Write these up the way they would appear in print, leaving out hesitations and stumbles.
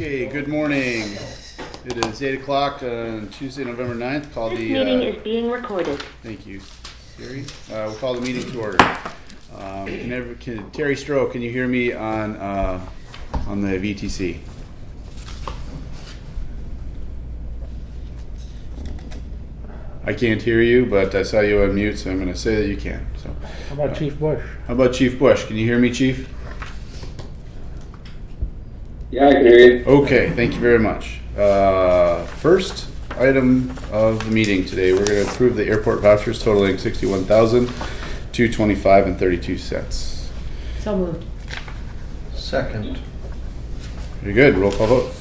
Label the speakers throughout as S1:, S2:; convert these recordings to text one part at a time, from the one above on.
S1: Okay, good morning. It is 8 o'clock on Tuesday, November 9th. Call
S2: This
S1: the
S2: meeting is being recorded.
S1: Thank you, Terry. We'll call the meeting to order. Terry Stroh, can you hear me on the VTC? I can't hear you, but I saw you on mute, so I'm going to say that you can. So,
S3: How about Chief Bush?
S1: how about Chief Bush? Can you hear me, Chief?
S4: Yeah, I can hear you.
S1: Okay, thank you very much. First item of the meeting today, we're going to approve the airport vouchers totaling $61,225.32.
S2: So moved.
S5: Second.
S1: Very good. Roll call vote.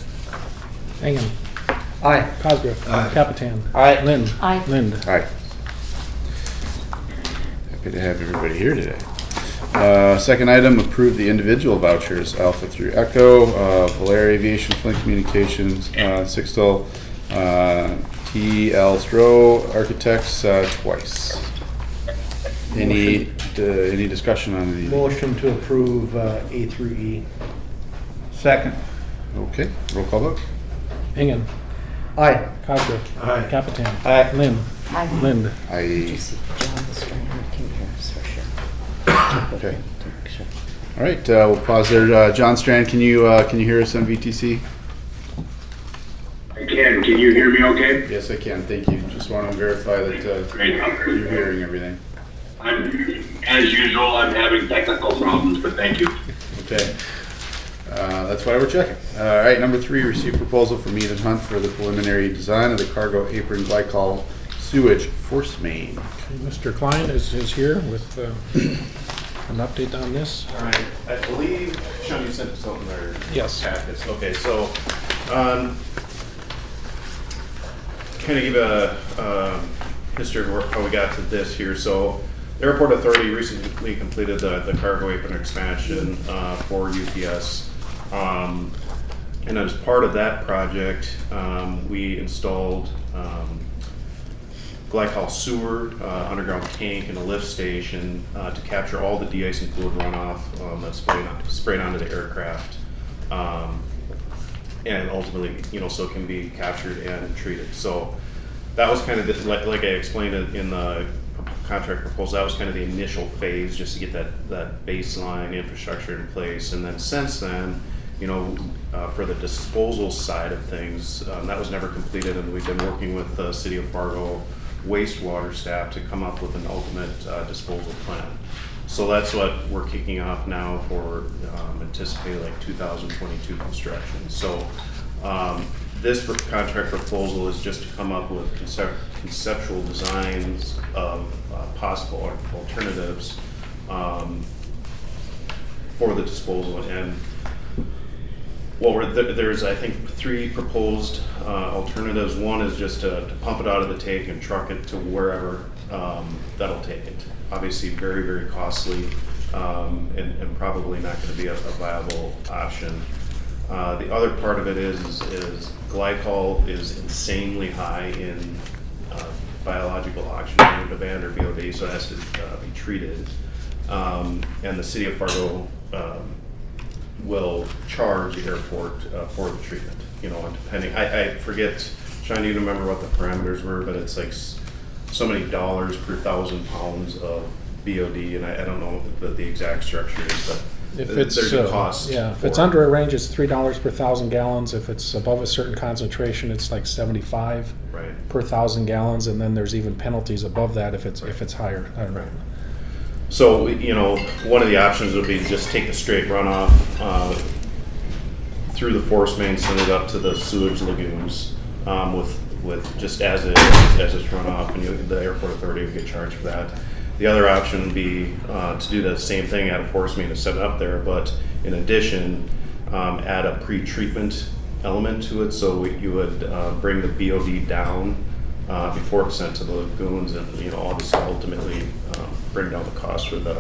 S3: Engen.
S5: Aye.
S3: Cosgrove.
S5: Aye.
S3: Capitan.
S5: Aye.
S3: Lind.
S2: Aye.
S3: Lind.
S1: Aye. Happy to have everybody here today. Second item, approve the individual vouchers, Alpha through Echo, Valair Aviation, Flint Communications, Sixtel, TL Stroh Architects, twice. Any discussion on these?
S5: Motion to approve A through E.
S4: Second.
S1: Okay, roll call vote.
S3: Engen.
S5: Aye.
S3: Cosgrove.
S5: Aye.
S3: Capitan.
S5: Aye.
S3: Lind.
S2: Aye.
S3: Lind.
S2: Did you
S1: Aye.
S2: see John was trying to hear us for sure?
S1: Okay. All right, we'll pause there. John Strand, can you hear us on VTC?
S4: I can. Can you hear me okay?
S1: Yes, I can. Thank you. Just want to verify that
S4: Great.
S1: you're hearing everything.
S4: As usual, I'm having technical problems, but thank you.
S1: Okay. That's why we're checking. All right, number 3, receive proposal from Mead and Hunt for the preliminary design of the cargo apron glycol sewage force main.
S3: Okay, Mr. Klein is here with an update on this.
S6: All right, I believe, Sean, you sent this out in our
S3: Yes.
S6: packets. Okay, so, kind of give a history of how we got to this here. So, the Airport Authority recently completed the cargo apron expansion for UPS. And as part of that project, we installed glycol sewer, underground tank, and a lift station to capture all the de-icing fluid runoff that's sprayed onto the aircraft, and ultimately, so it can be captured and treated. So that was kind of like I explained it in the contract proposal. That was kind of the initial phase, just to get that baseline infrastructure in place. And then since then, for the disposal side of things, that was never completed, and we've been working with the City of Fargo wastewater staff to come up with an ultimate disposal plan. So that's what we're kicking off now for anticipated like 2022 construction. So this contract proposal is just to come up with conceptual designs of possible alternatives for the disposal. And there's, I think, 3 proposed alternatives. One is just to pump it out of the tank and truck it to wherever that'll take it. Obviously, very, very costly, and probably not going to be a viable option. The other part of it is glycol is insanely high in biological oxygen demand, or BOD, so it has to be treated. And the City of Fargo will charge the airport for the treatment, and depending, I forget, Sean, do you remember what the parameters were, but it's like so many dollars per 1,000 pounds of BOD, and I don't know what the exact structure is, but
S3: If it's
S6: there's a cost.
S3: if it's under a range, it's $3 per 1,000 gallons. If it's above a certain concentration, it's like 75
S6: Right.
S3: per 1,000 gallons, and then there's even penalties above that if it's higher. I don't know.
S6: So, one of the options would be to just take the straight runoff through the force main, send it up to the sewage lagoons with just as it's run off, and the airport authority would get charged for that. The other option would be to do the same thing at a force main to set it up there, but in addition, add a pre-treatment element to it. So you would bring the BOD down before it's sent to the lagoons, and obviously ultimately bring down the cost for the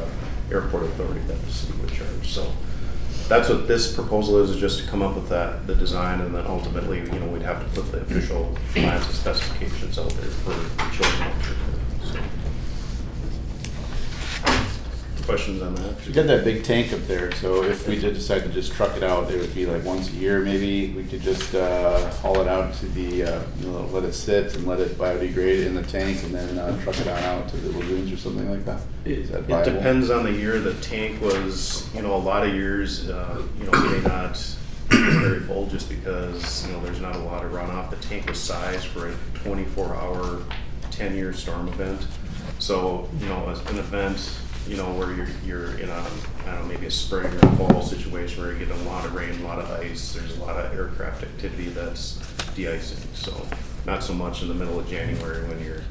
S6: airport authority that the city would charge. So that's what this proposal is just to come up with the design, and then ultimately, we'd have to put the official plans and specifications out there for the chosen alternative. So. Questions on that?
S1: We got that big tank up there, so if we did decide to just truck it out, it would be like once a year maybe. We could just haul it out to the, let it sit and let it biodegrade in the tank and then truck it on out to the lagoons or something like that. Is that
S6: It
S1: viable?
S6: depends on the year. The tank was, a lot of years, may not be very full just because, there's not a lot of runoff. The tank was sized for a 24-hour, 10-year storm event. So, as an event, where you're in a, I don't know, maybe a spring or a fall situation where you get a lot of rain, a lot of ice, there's a lot of aircraft activity that's de-icing. So not so much in the middle of January when you're,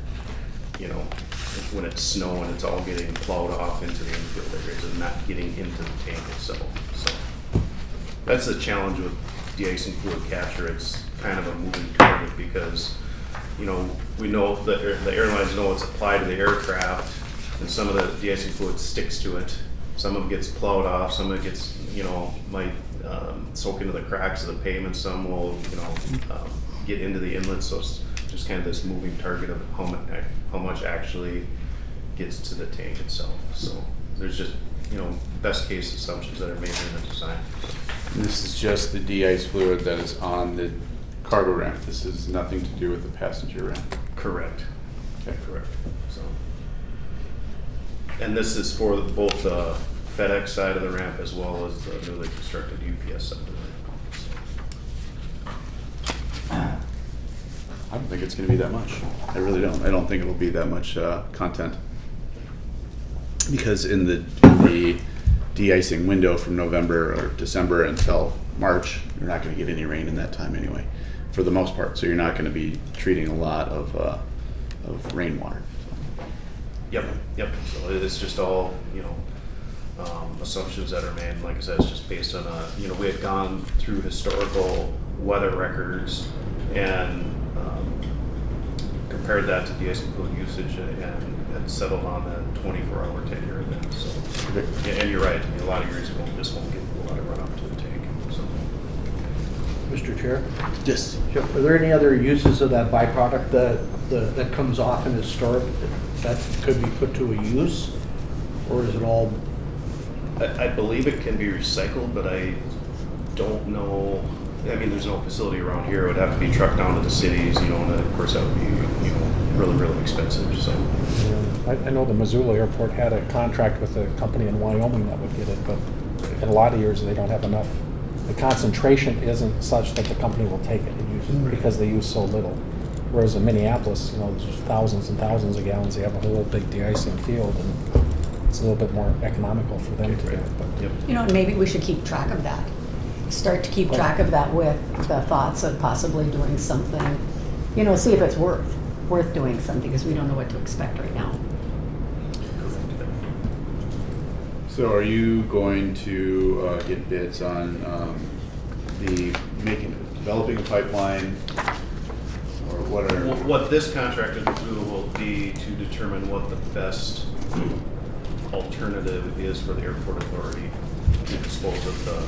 S6: when it's snowing, it's all getting plowed off into the infield areas and not getting into the tank itself. So that's the challenge with de-icing fluid capture. It's kind of a moving target because, we know that the airlines know it's applied to the aircraft, and some of the de-icing fluid sticks to it. Some of it gets plowed off. Some of it gets, might soak into the cracks of the pavement. Some will, get into the inlets. So it's just kind of this moving target of how much actually gets to the tank itself. So there's just, best case assumptions that are made in the design.
S1: This is just the de-ice fluid that is on the cargo ramp. This is nothing to do with the passenger ramp.
S6: Correct.
S1: Okay.
S6: Correct. So, and this is for both the FedEx side of the ramp as well as the newly constructed UPS side of the ramp.
S1: I don't think it's going to be that much. I really don't. I don't think it'll be that much content. Because in the de-icing window from November or December until March, you're not going to get any rain in that time anyway, for the most part. So you're not going to be treating a lot of rainwater.
S6: Yep. So it's just all, assumptions that are made. Like I said, it's just based on, we had gone through historical weather records and compared that to de-icing fluid usage and settled on the 24-hour 10-year event. So, yeah, and you're right. I mean, a lot of years it just won't get a lot of runoff to the tank. So.
S5: Mr. Chair?
S1: Yes.
S5: Jeff, are there any other uses of that byproduct that comes off and is stored that could be put to a use? Or is it all,
S6: I believe it can be recycled, but I don't know. I mean, there's no facility around here. It would have to be trucked down to the cities, and of course that would be, really, really expensive. So.
S3: I know the Missoula Airport had a contract with a company in Wyoming that would get it, but in a lot of years they don't have enough. The concentration isn't such that the company will take it and use it because they use so little. Whereas in Minneapolis, there's thousands and thousands of gallons. They have a whole big de-icing field, and it's a little bit more economical for them to do it. But
S6: Yep.
S2: Maybe we should keep track of that. Start to keep track of that with the thoughts of possibly doing something, see if it's worth doing something, because we don't know what to expect right now.
S1: So are you going to get bids on developing a pipeline, or what are?
S6: What this contract will do will be to determine what the best alternative is for the airport authority to dispose of the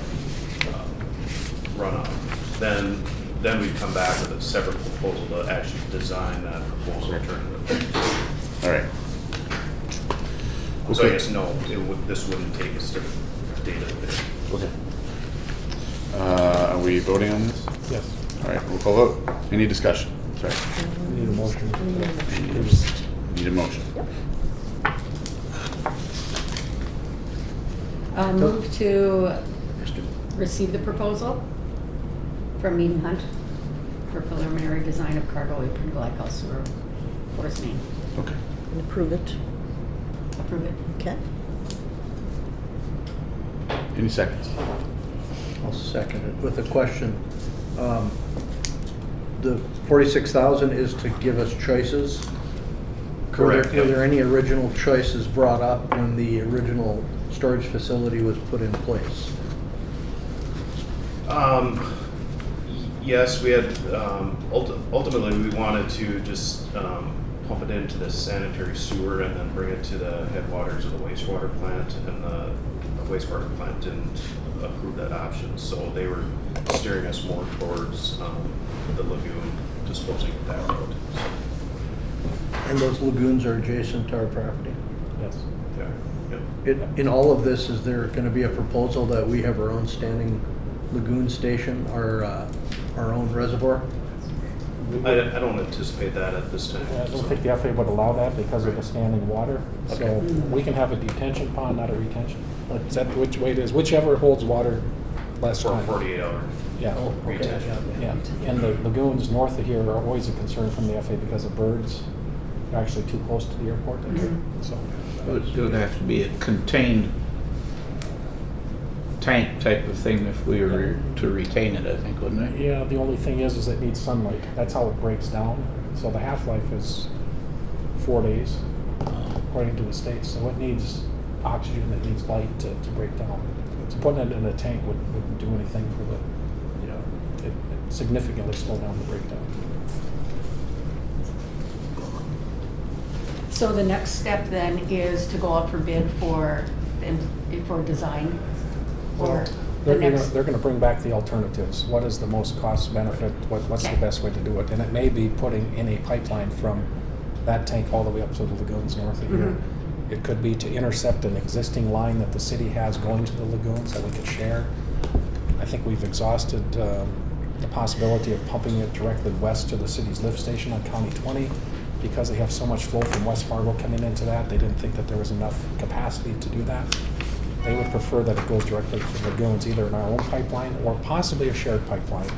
S6: runoff. Then we come back with a separate proposal to actually design that proposal alternative.
S1: All right.
S6: So I
S1: Okay.
S6: guess no, this wouldn't take us to data bid.
S1: Okay. Are we voting on this?
S3: yes,
S1: All right, we'll call vote. Any discussion? Sorry.
S3: we need a motion.
S1: Need a motion.
S2: Move to receive the proposal from Mead and Hunt for preliminary design of cargo apron glycol sewer force main.
S1: Okay.
S7: And approve it.
S2: Approve it.
S7: Okay.
S1: Any seconds?
S5: I'll second it with a question. The 46,000 is to give us choices?
S6: Correct,
S5: Were
S6: yep.
S5: there any original choices brought up when the original storage facility was put in place?
S6: Yes, we had, ultimately we wanted to just pump it into the sanitary sewer and then bring it to the headwaters of the wastewater plant, and the wastewater plant didn't approve that option. So they were steering us more towards the lagoon, disposing of that road. So,
S5: And those lagoons are adjacent to our property?
S3: Yes.
S6: yeah.
S5: In all of this, is there gonna be a proposal that we have our own standing lagoon station, our own reservoir?
S6: I don't anticipate that at this time.
S3: I don't
S6: so.
S3: think the FAA would allow that because of the standing water. So
S5: Okay.
S3: we can have a detention pond, not a retention. Is that which way it is? Whichever holds water less
S6: For
S3: time.
S6: 48 hours.
S3: Yeah.
S5: Oh, okay,
S6: Retention.
S3: Yeah, and the lagoons north of here are always a concern from the FAA because of birds. They're actually too close to the airport. So,
S7: It would have to be a contained tank type of thing if we were to retain it, I think, wouldn't it?
S3: yeah, the only thing is it needs sunlight. That's how it breaks down. So the half-life is 4 days, according to the state. So it needs oxygen, it needs light to break down. So putting it in a tank wouldn't do anything for the, it significantly slow down the breakdown.
S2: So the next step then is to go out for bid for design, or the next?
S3: They're gonna bring back the alternatives. What is the most cost benefit? What's the
S2: Okay.
S3: best way to do it? And it may be putting in a pipeline from that tank all the way up to the lagoons north of here. It could be to intercept an existing line that the city has going to the lagoons that we could share. I think we've exhausted the possibility of pumping it directly west to the city's lift station on County 20. Because they have so much flow from West Fargo coming into that, they didn't think that there was enough capacity to do that. They would prefer that it goes directly to the lagoons, either in our own pipeline or possibly a shared pipeline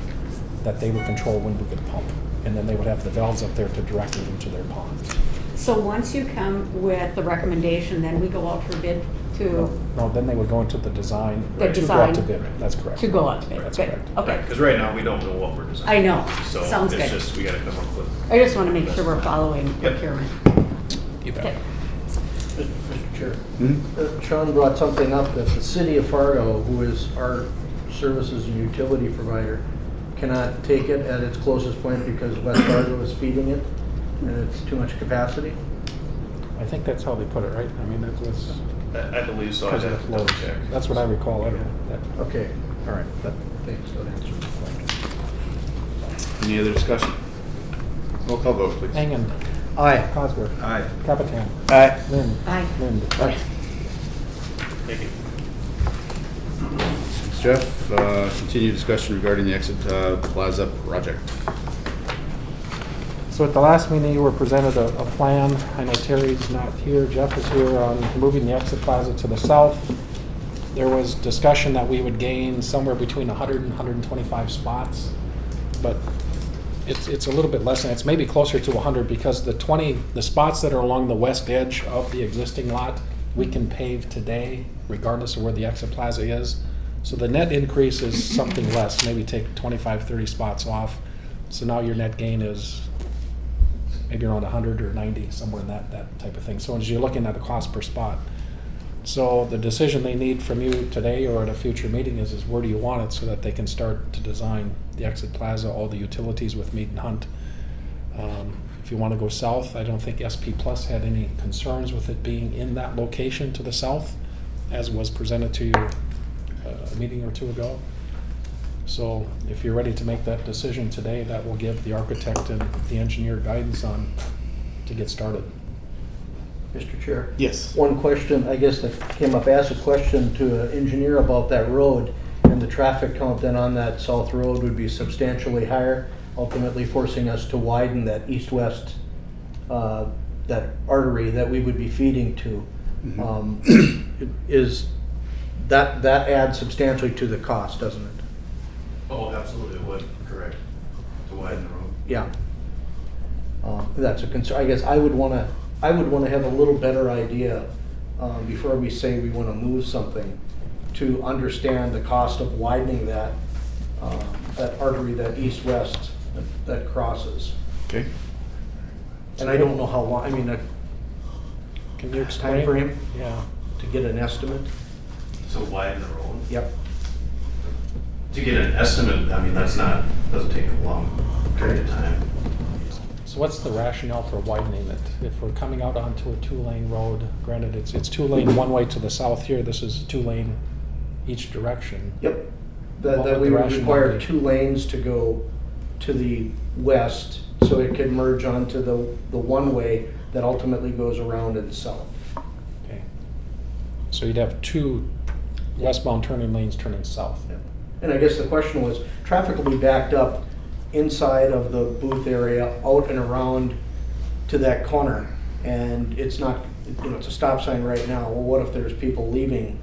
S3: that they would control when we could pump. And then they would have the valves up there to direct it into their ponds.
S2: So once you come with the recommendation, then we go out for bid to
S3: No, then they would go into the design.
S2: The
S3: To go
S2: design.
S3: out to bid, that's correct.
S2: go out to bid.
S3: That's
S2: Good.
S3: correct.
S2: Okay.
S6: Because right now, we don't know what we're designing.
S2: I know.
S6: So
S2: Sounds
S6: it's
S2: good.
S6: just, we gotta come up with.
S2: I just want to make sure we're following
S6: Yep.
S2: procurement.
S3: You bet.
S2: Okay.
S5: Mr. Chair, Sean brought something up that the city of Fargo, who is our services and utility provider, cannot take it at its closest point because West Fargo is feeding it and it's too much capacity.
S3: I think that's how they put it, right? I mean, that was
S6: I believe so. I'd
S3: because of
S6: have
S3: the
S6: to double
S3: flows.
S6: check.
S3: That's what I recall. That-
S5: Okay, all right, thanks, that answers the question.
S1: Any other discussion? Roll call vote, please.
S3: Engen,
S5: Aye.
S3: Cosworth,
S7: Aye.
S3: Capitan,
S7: Aye.
S3: Lynn,
S2: Aye.
S3: Lind.
S1: Aye.
S6: Thank you.
S1: Thanks, Jeff. Continue discussion regarding the Exit Plaza project.
S3: So at the last meeting, you were presented a plan. I know Terry's not here, Jeff is here, on moving the exit plaza to the south. There was discussion that we would gain somewhere between 100 and 125 spots, but it's a little bit less than, it's maybe closer to 100 because the spots that are along the west edge of the existing lot, we can pave today regardless of where the exit plaza is. So the net increase is something less, maybe take 25, 30 spots off. So now your net gain is maybe around 100 or 90, somewhere in that type of thing. So as you're looking at the cost per spot. So the decision they need from you today or at a future meeting is where do you want it so that they can start to design the exit plaza, all the utilities with Mead and Hunt. If you want to go south, I don't think SP Plus had any concerns with it being in that location to the south, as was presented to you a meeting or two ago. So if you're ready to make that decision today, that will give the architect and the engineer guidance on to get started.
S5: Mr. Chair?
S1: Yes.
S5: One question, I guess, that came up, asked a question to an engineer about that road, and the traffic count then on that south road would be substantially higher, ultimately forcing us to widen that east-west, that artery that we would be feeding to. Is, that adds substantially to the cost, doesn't it?
S6: Oh, absolutely would, correct. To widen the road.
S5: Yeah. That's a concern. I guess I would want to have a little better idea before we say we want to move something, to understand the cost of widening that that artery, that east-west that crosses.
S1: Okay.
S5: And I don't know how long. I mean,
S3: Can you explain?
S5: time frame
S3: Yeah.
S5: to get an estimate.
S6: So widen the road.
S5: Yep.
S6: To get an estimate, I mean, doesn't take a long period of time.
S3: So what's the rationale for widening it? If we're coming out onto a two-lane road, granted it's two-lane one way to the south here, this is two-lane each direction.
S5: Yep.
S3: What
S5: That
S3: would
S5: we
S3: the
S5: would
S3: rationale
S5: require
S3: be?
S5: 2 lanes to go to the west, so it could merge onto the one-way that ultimately goes around and south.
S3: Okay. So you'd have two westbound turning lanes turning south.
S5: Yeah. And I guess the question was, traffic will be backed up inside of the booth area, out and around to that corner. And it's not, it's a stop sign right now. Well, what if there's people leaving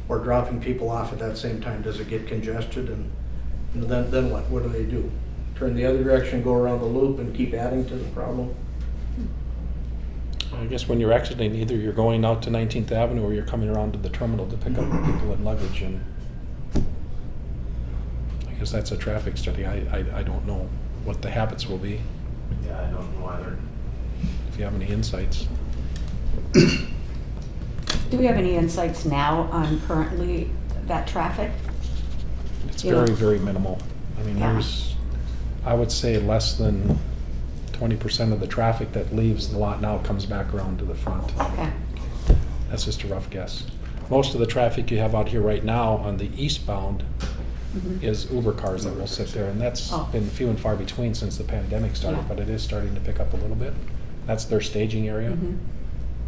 S5: or dropping people off at that same time? Does it get congested? And then what? What do they do? Turn the other direction, go around the loop and keep adding to the problem?
S3: I guess when you're exiting, either you're going out to 19th Avenue or you're coming around to the terminal to pick up people and luggage. And I guess that's a traffic study. I don't know what the habits will be,
S1: Yeah, I don't know either.
S3: if you have any insights.
S2: Do we have any insights now on currently that traffic?
S3: It's
S2: Yeah.
S3: very, very minimal. I mean,
S2: Yeah.
S3: I would say less than 20% of the traffic that leaves the lot now comes back around to the front.
S2: Okay.
S3: That's just a rough guess. Most of the traffic you have out here right now on the eastbound
S2: Mhm.
S3: is Uber cars that will sit there, and that's
S2: Oh.
S3: been few and far between since the pandemic started,
S2: Yeah.
S3: but it is starting to pick up a little bit. That's their staging area.
S2: Mhm.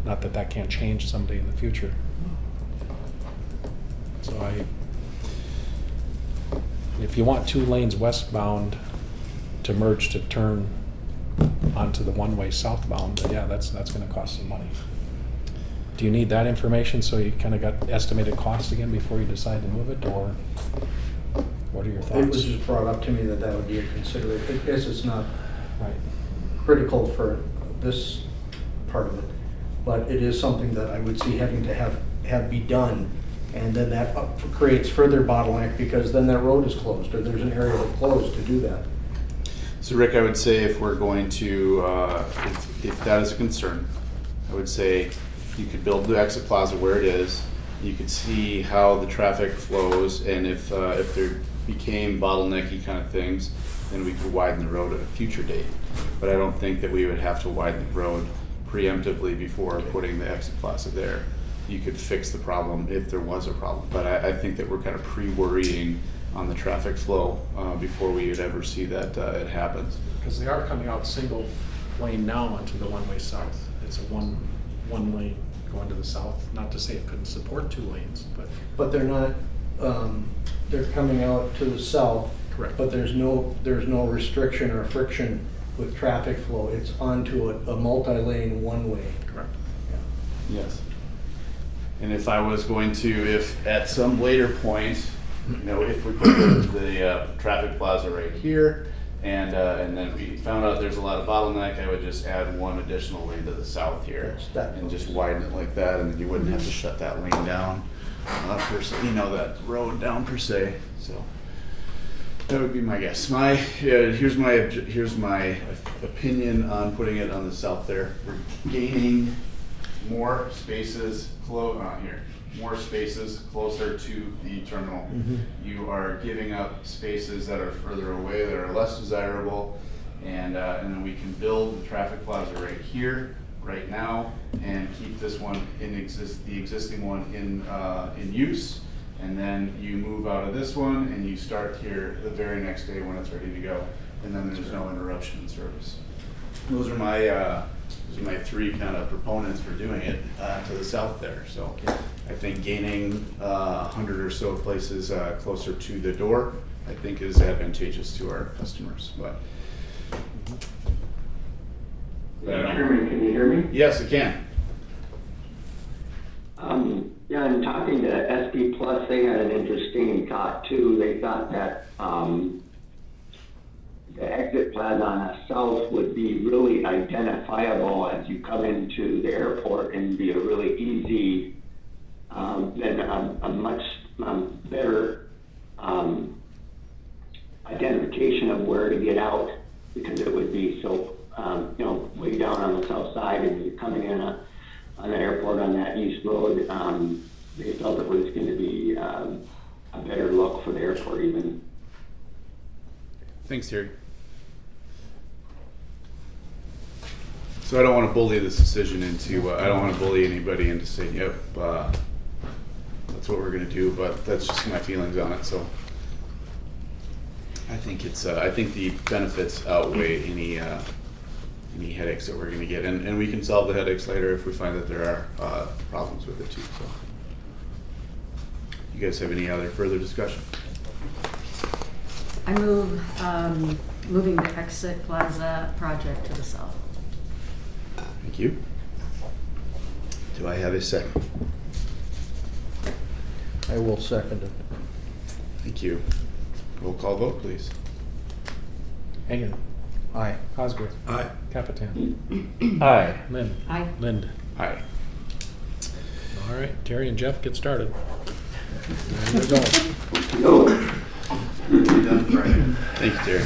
S3: Not that that can't change someday in the future. So if you want 2 lanes westbound to merge to turn onto the one-way southbound, then yeah, that's gonna cost some money. Do you need that information so you kinda got estimated cost again before you decide to move it, or what are your
S5: It was
S3: thoughts?
S5: just brought up to me that would be a consideration. I guess it's not
S3: Right.
S5: critical for this part of it, but it is something that I would see having to have be done. And then that creates further bottleneck, because then that road is closed, or there's an area that's closed to do that.
S1: So Rick, I would say if we're going to, if that is a concern, I would say you could build the exit plaza where it is. You could see how the traffic flows, and if there became bottlenecky kind of things, then we could widen the road at a future date. But I don't think that we would have to widen the road preemptively before putting the exit plaza there. You could fix the problem if there was a problem. But I think that we're kind of pre-worrying on the traffic flow before we would ever see that it happens.
S3: Because they are coming out single lane now onto the one-way south. It's a one lane going to the south. Not to say it couldn't support 2 lanes, but.
S5: But they're not, they're coming out to the south.
S3: Correct.
S5: But there's no restriction or friction with traffic flow. It's onto a multi-lane one-way.
S3: Correct.
S1: Yes. And if I was going to, if at some later point, if we put the traffic plaza right here, and then we found out there's a lot of bottleneck, I would just add 1 additional lane to the south here,
S5: Yes, that
S1: and just widen it like that, and then you wouldn't have to shut that lane down, that road down per se. So that would be my guess. Here's my opinion on putting it on the south there. We're gaining more spaces more spaces closer to the terminal.
S5: Mhm.
S1: You are giving up spaces that are further away, that are less desirable, and then we can build the traffic plaza right here, right now, and keep this one the existing one in use. And then you move out of this one and you start here the very next day when it's ready to go, and then there's no interruption in service. Those are my 3 kind of proponents for doing it to the south there. So I think gaining 100 or so places closer to the door, I think, is advantageous to our customers. But
S8: Chairman, can you hear me?
S1: yes, it can.
S8: Yeah, in talking to SD Plus, they had an interesting thought too. They thought that the exit plaza on the south would be really identifiable as you come into the airport, and be a really easy, then a much better identification of where to get out, because it would be so, way down on the south side, and you're coming in on the airport on that east road. They felt it was going to be a better look for the airport even.
S1: Thanks, Terry. So I don't want to bully this decision into, I don't want to bully anybody into saying, yep, that's what we're going to do, but that's just my feelings on it. So I think I think the benefits outweigh any headaches that we're going to get, and we can solve the headaches later if we find that there are problems with it too. So You guys have any other further discussion?
S2: I move, moving the Exit Plaza project to the south.
S1: Thank you. Do I have a second?
S5: I will second it.
S1: Thank you. Roll call vote, please.
S3: Hagan.
S5: Aye.
S3: Cosgrove.
S1: Aye.
S3: Capitan.
S7: Aye.
S3: Lynn.
S2: Aye.
S3: Lind.
S1: Aye.
S3: All right, Terry and Jeff, get started. There you go.
S6: Done Friday.
S1: Thank you, Terry.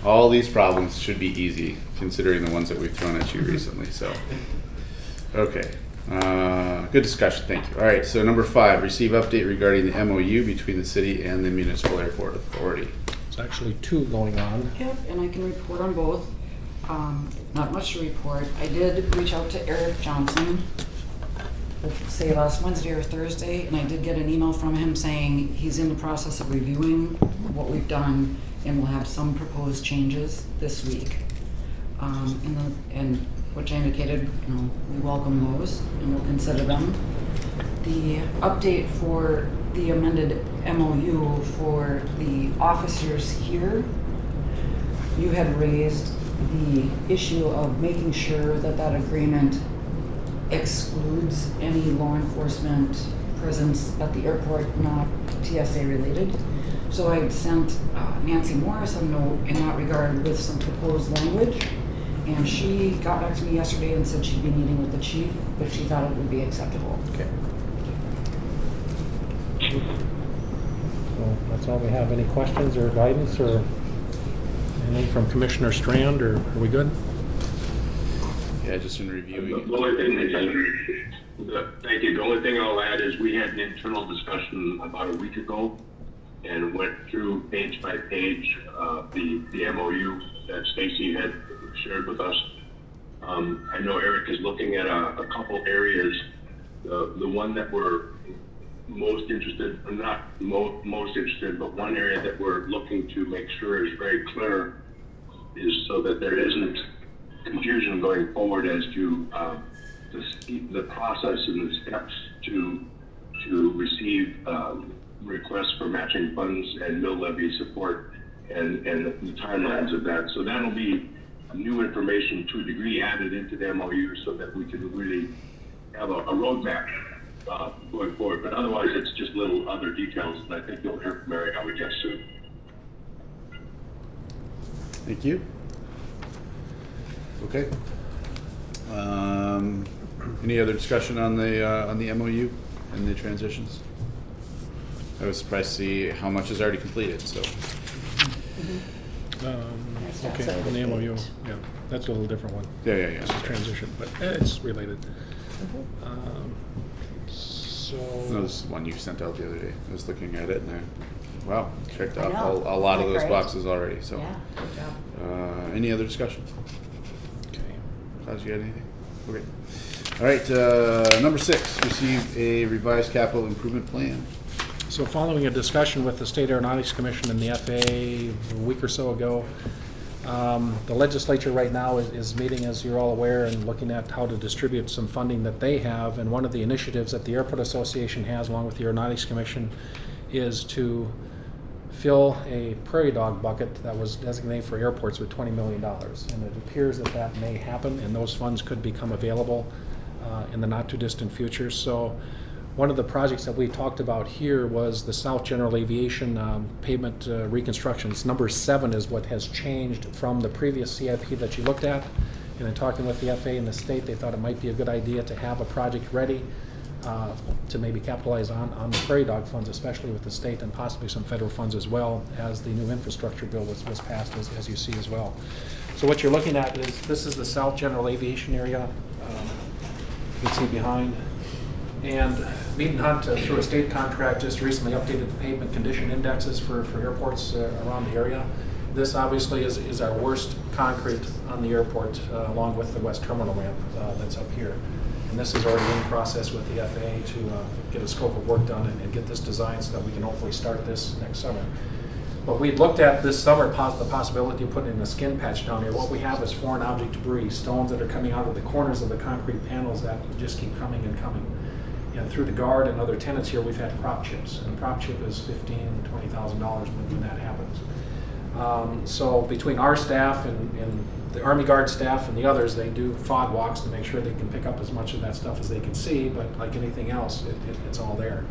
S1: All these problems should be easy, considering the ones that we've thrown at you recently, so. Okay, good discussion, thank you. All right, so number 5, receive update regarding the MOU between the city and the Municipal Airport Authority.
S3: There's actually 2 going on.
S9: Yep, and I can report on both. Not much to report. I did reach out to Eric Johnson, say last Wednesday or Thursday, and I did get an email from him saying he's in the process of reviewing what we've done and will have some proposed changes this week. And which I indicated, we welcome those and we'll consider them. The update for the amended MOU for the officers here, you had raised the issue of making sure that that agreement excludes any law enforcement presence at the airport not TSA related. So I sent Nancy Morris a note in that regard with some proposed language, and she got back to me yesterday and said she'd be meeting with the chief, but she thought it would be acceptable.
S3: Okay. So that's all we have. Any questions or guidance or anything from Commissioner Strand, or are we good?
S1: Yeah, just in reviewing
S4: The only thing thank you. The only thing I'll add is we had an internal discussion about a week ago and went through page by page the MOU that Stacy had shared with us. I know Eric is looking at a couple areas. The one that we're most interested, or not most interested, but one area that we're looking to make sure is very clear is so that there isn't confusion going forward as to the process and the steps to receive requests for matching funds and mill levy support and the timelines of that. So that'll be new information to a degree added into the MOU so that we can really have a roadmap going forward. But otherwise, it's just little other details, and I think you'll hear from Mary how we get soon.
S1: Thank you. Okay. Any other discussion on the MOU and the transitions? I was surprised to see how much is already completed, so.
S3: Okay, on the MOU, yeah, that's a little different one.
S1: Yeah.
S3: It's a transition, but it's related.
S1: No, this is one you sent out the other day. I was looking at it and wow, checked
S2: I
S1: off
S2: know.
S1: a lot of
S2: Isn't
S1: those
S2: that great?
S1: boxes already, so.
S2: Yeah, good job.
S1: Any other discussion?
S3: Okay.
S1: Klaus, you got anything? Okay. All right, number 6, receive a revised capital improvement plan.
S3: So following a discussion with the State Aeronautics Commission and the FAA a week or so ago, the legislature right now is meeting, as you're all aware, and looking at how to distribute some funding that they have. And one of the initiatives that the Airport Association has, along with the Aeronautics Commission, is to fill a prairie dog bucket that was designated for airports with $20 million. And it appears that that may happen, and those funds could become available in the not-too-distant future. So one of the projects that we talked about here was the South General Aviation Pavement Reconstructions. Number 7 is what has changed from the previous CIP that you looked at. And in talking with the FAA and the state, they thought it might be a good idea to have a project ready to maybe capitalize on the prairie dog funds, especially with the state and possibly some federal funds as well, as the new infrastructure bill was passed, as you see as well. So what you're looking at is, this is the South General Aviation area. You can see behind. And Mead and Hunt, through a state contract, just recently updated the pavement condition indexes for airports around the area. This obviously is our worst concrete on the airport, along with the west terminal ramp that's up here. And this is already in process with the FAA to get a scope of work done and get this designed so that we can hopefully start this next summer. But we looked at this summer the possibility of putting in a skin patch down here. What we have is foreign object debris, stones that are coming out of the corners of the concrete panels that just keep coming and coming. And through the guard and other tenants here, we've had prop chips, and a prop chip is $15,000-$20,000 when that happens. So between our staff and the Army Guard staff and the others, they do FOD walks to make sure they can pick up as much of that stuff as they can see, but like anything else, it's all there.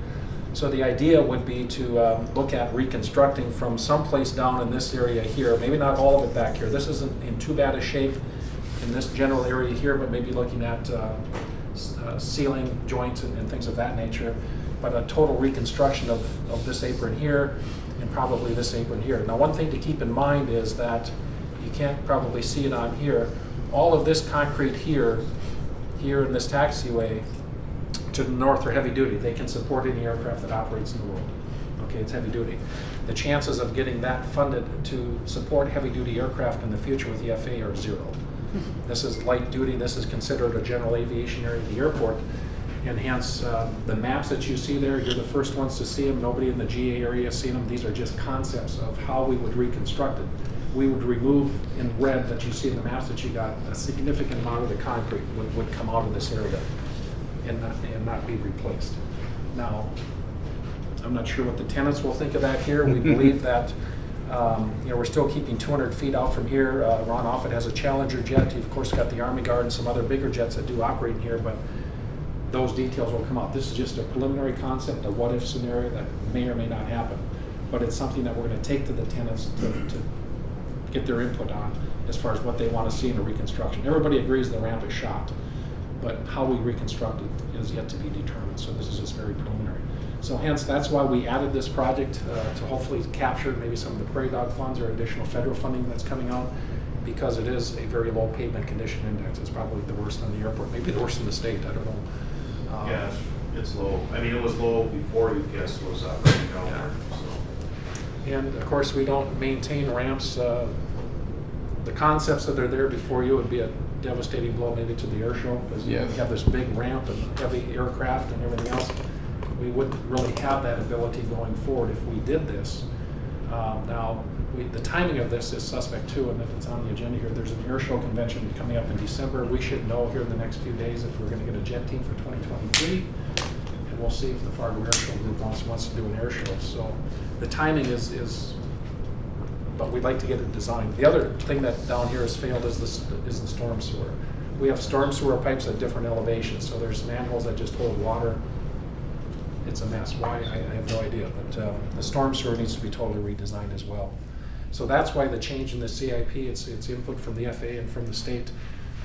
S3: So the idea would be to look at reconstructing from someplace down in this area here, maybe not all of it back here. This isn't in too bad a shape in this general area here, but maybe looking at ceiling joints and things of that nature. But a total reconstruction of this apron here and probably this apron here. Now, one thing to keep in mind is that you can't probably see it on here. All of this concrete here in this taxiway to the north are heavy duty. They can support any aircraft that operates in the world. Okay, it's heavy duty. The chances of getting that funded to support heavy duty aircraft in the future with the FAA are zero. This is light duty. This is considered a general aviation area of the airport. And hence, the maps that you see there, you're the first ones to see them. Nobody in the GA area has seen them. These are just concepts of how we would reconstruct it. We would remove in red that you see in the maps that you got, a significant amount of the concrete would come out of this area and not be replaced. Now, I'm not sure what the tenants will think of that here. We believe that we're still keeping 200 feet out from here. Ron Offit has a Challenger jet. You've of course got the Army Guard and some other bigger jets that do operate in here, but those details will come out. This is just a preliminary concept, a what-if scenario that may or may not happen, but it's something that we're going to take to the tenants to get their input on as far as what they want to see in a reconstruction. Everybody agrees the ramp is shot, but how we reconstruct it is yet to be determined, so this is just very preliminary. So hence, that's why we added this project to hopefully capture maybe some of the prairie dog funds or additional federal funding that's coming out, because it is a very low pavement condition index. It's probably the worst on the airport, maybe the worst in the state, I don't know.
S6: Yeah, it's low. I mean, it was low before UPS was operating down there. So.
S3: And of course, we don't maintain ramps. The concepts that are there before you would be a devastating blow maybe to the air show, because you have this big ramp and heavy aircraft and everything else. We wouldn't really have that ability going forward if we did this. Now, the timing of this is suspect too, and if it's on the agenda here, there's an air show convention coming up in December. We should know here in the next few days if we're going to get a jet team for 2023, and we'll see if the Fargo Air Show Group wants to do an air show. So the timing is but we'd like to get it designed. The other thing that down here has failed is the storm sewer. We have storm sewer pipes at different elevations, so there's manholes that just hold water. It's a mess. Why? I have no idea, but the storm sewer needs to be totally redesigned as well. So that's why the change in the CIP, it's input from the FAA and from the state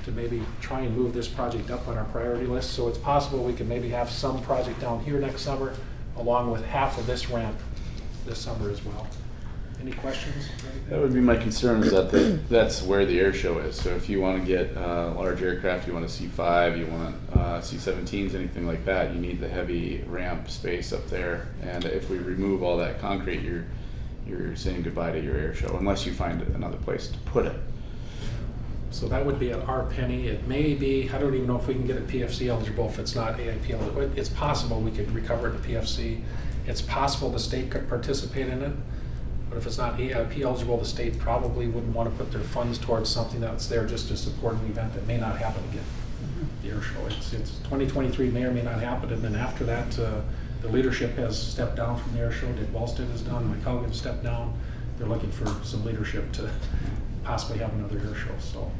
S3: to maybe try and move this project up on our priority list. So it's possible we can maybe have some project down here next summer, along with half of this ramp this summer as well. Any questions?
S1: That would be my concern, is that that's where the air show is. So if you want to get large aircraft, you want a C5, you want C-17s, anything like that, you need the heavy ramp space up there. And if we remove all that concrete, you're saying goodbye to your air show, unless you find another place to put it.
S3: So that would be at our penny. It may be, I don't even know if we can get it PFC eligible if it's not AIP eligible. It's possible we could recover it to PFC. It's possible the state could participate in it. But if it's not AIP eligible, the state probably wouldn't want to put their funds towards something that's there just to support an event that may not happen again. The air show, it's 2023 may or may not happen, and then after that, the leadership has stepped down from the air show. Dick Wallstead has done, Mike Hogan has stepped down. They're looking for some leadership to possibly have another air show. So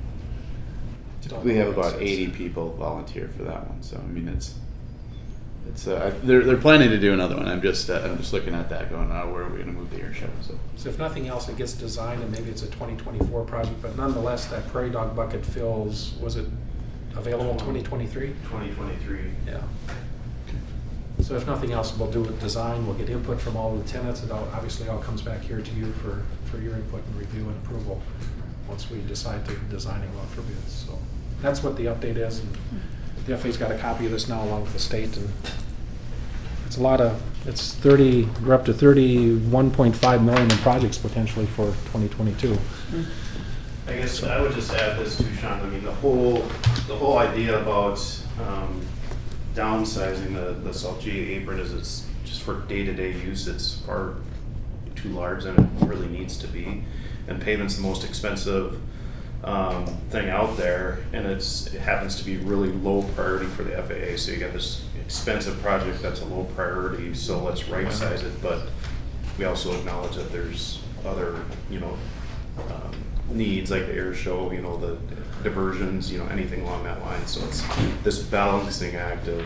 S1: we have about 80 people volunteer for that one. So I mean, they're planning to do another one. I'm just looking at that, going, where are we going to move the air show?
S3: So if nothing else, it gets designed, and maybe it's a 2024 project. But nonetheless, that prairie dog bucket fills. Was it available 2023?
S6: 2023.
S3: Yeah. So if nothing else, we'll do a design. We'll get input from all the tenants. It obviously all comes back here to you for your input and review and approval once we decide to design and go out for bids. So that's what the update is. And the FAA's got a copy of this now along with the state, and it's we're up to 31.5 million in projects potentially for 2022.
S6: I guess I would just add this too, Sean. I mean, the whole idea about downsizing the South GA apron is it's just for day-to-day use. It's far too too large than it really needs to be. And pavement's the most expensive thing out there, and it happens to be really low priority for the FAA. So you got this expensive project that's a low priority, so let's right size it. But we also acknowledge that there's other, needs like the air show, the diversions, anything along that line. So it's this balancing act of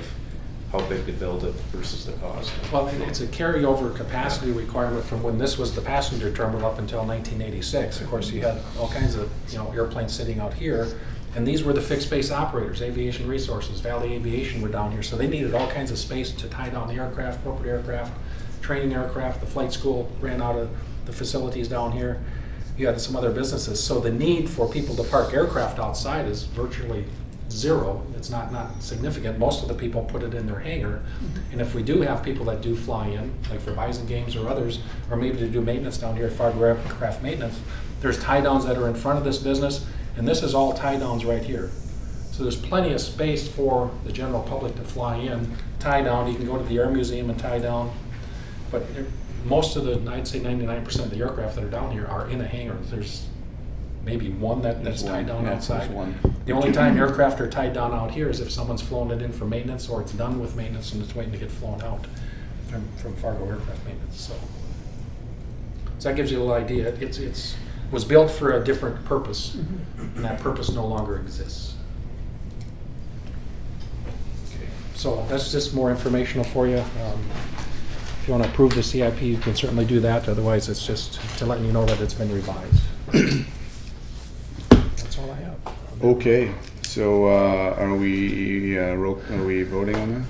S6: how big to build it versus the cost.
S3: Well, it's a carryover capacity requirement from when this was the passenger terminal up until 1986. Of course, you had all kinds of, airplanes sitting out here, and these were the fixed base operators. Aviation Resources, Valley Aviation were down here, so they needed all kinds of space to tie down the aircraft, corporate aircraft, training aircraft. The flight school ran out of the facilities down here. You had some other businesses, so the need for people to park aircraft outside is virtually zero. It's not significant. Most of the people put it in their hangar. And if we do have people that do fly in, like for Bison Games or others, or maybe to do maintenance down here at Fargo Aircraft Maintenance, there's tie downs that are in front of this business, and this is all tie downs right here. So there's plenty of space for the general public to fly in, tie down. You can go to the Air Museum and tie down. But most of the, I'd say 99% of the aircraft that are down here are in a hangar. There's maybe one that's tied down outside. The only time aircraft are tied down out here is if someone's flown it in for maintenance, or it's done with maintenance and it's waiting to get flown out from Fargo Aircraft Maintenance. So that gives you a little idea. It was built for a different purpose, and that purpose no longer exists. Okay. So that's just more informational for you. If you want to approve the CIP, you can certainly do that. Otherwise, it's just to let you know that it's been revised. That's all I have.
S1: Okay, so are we voting on that?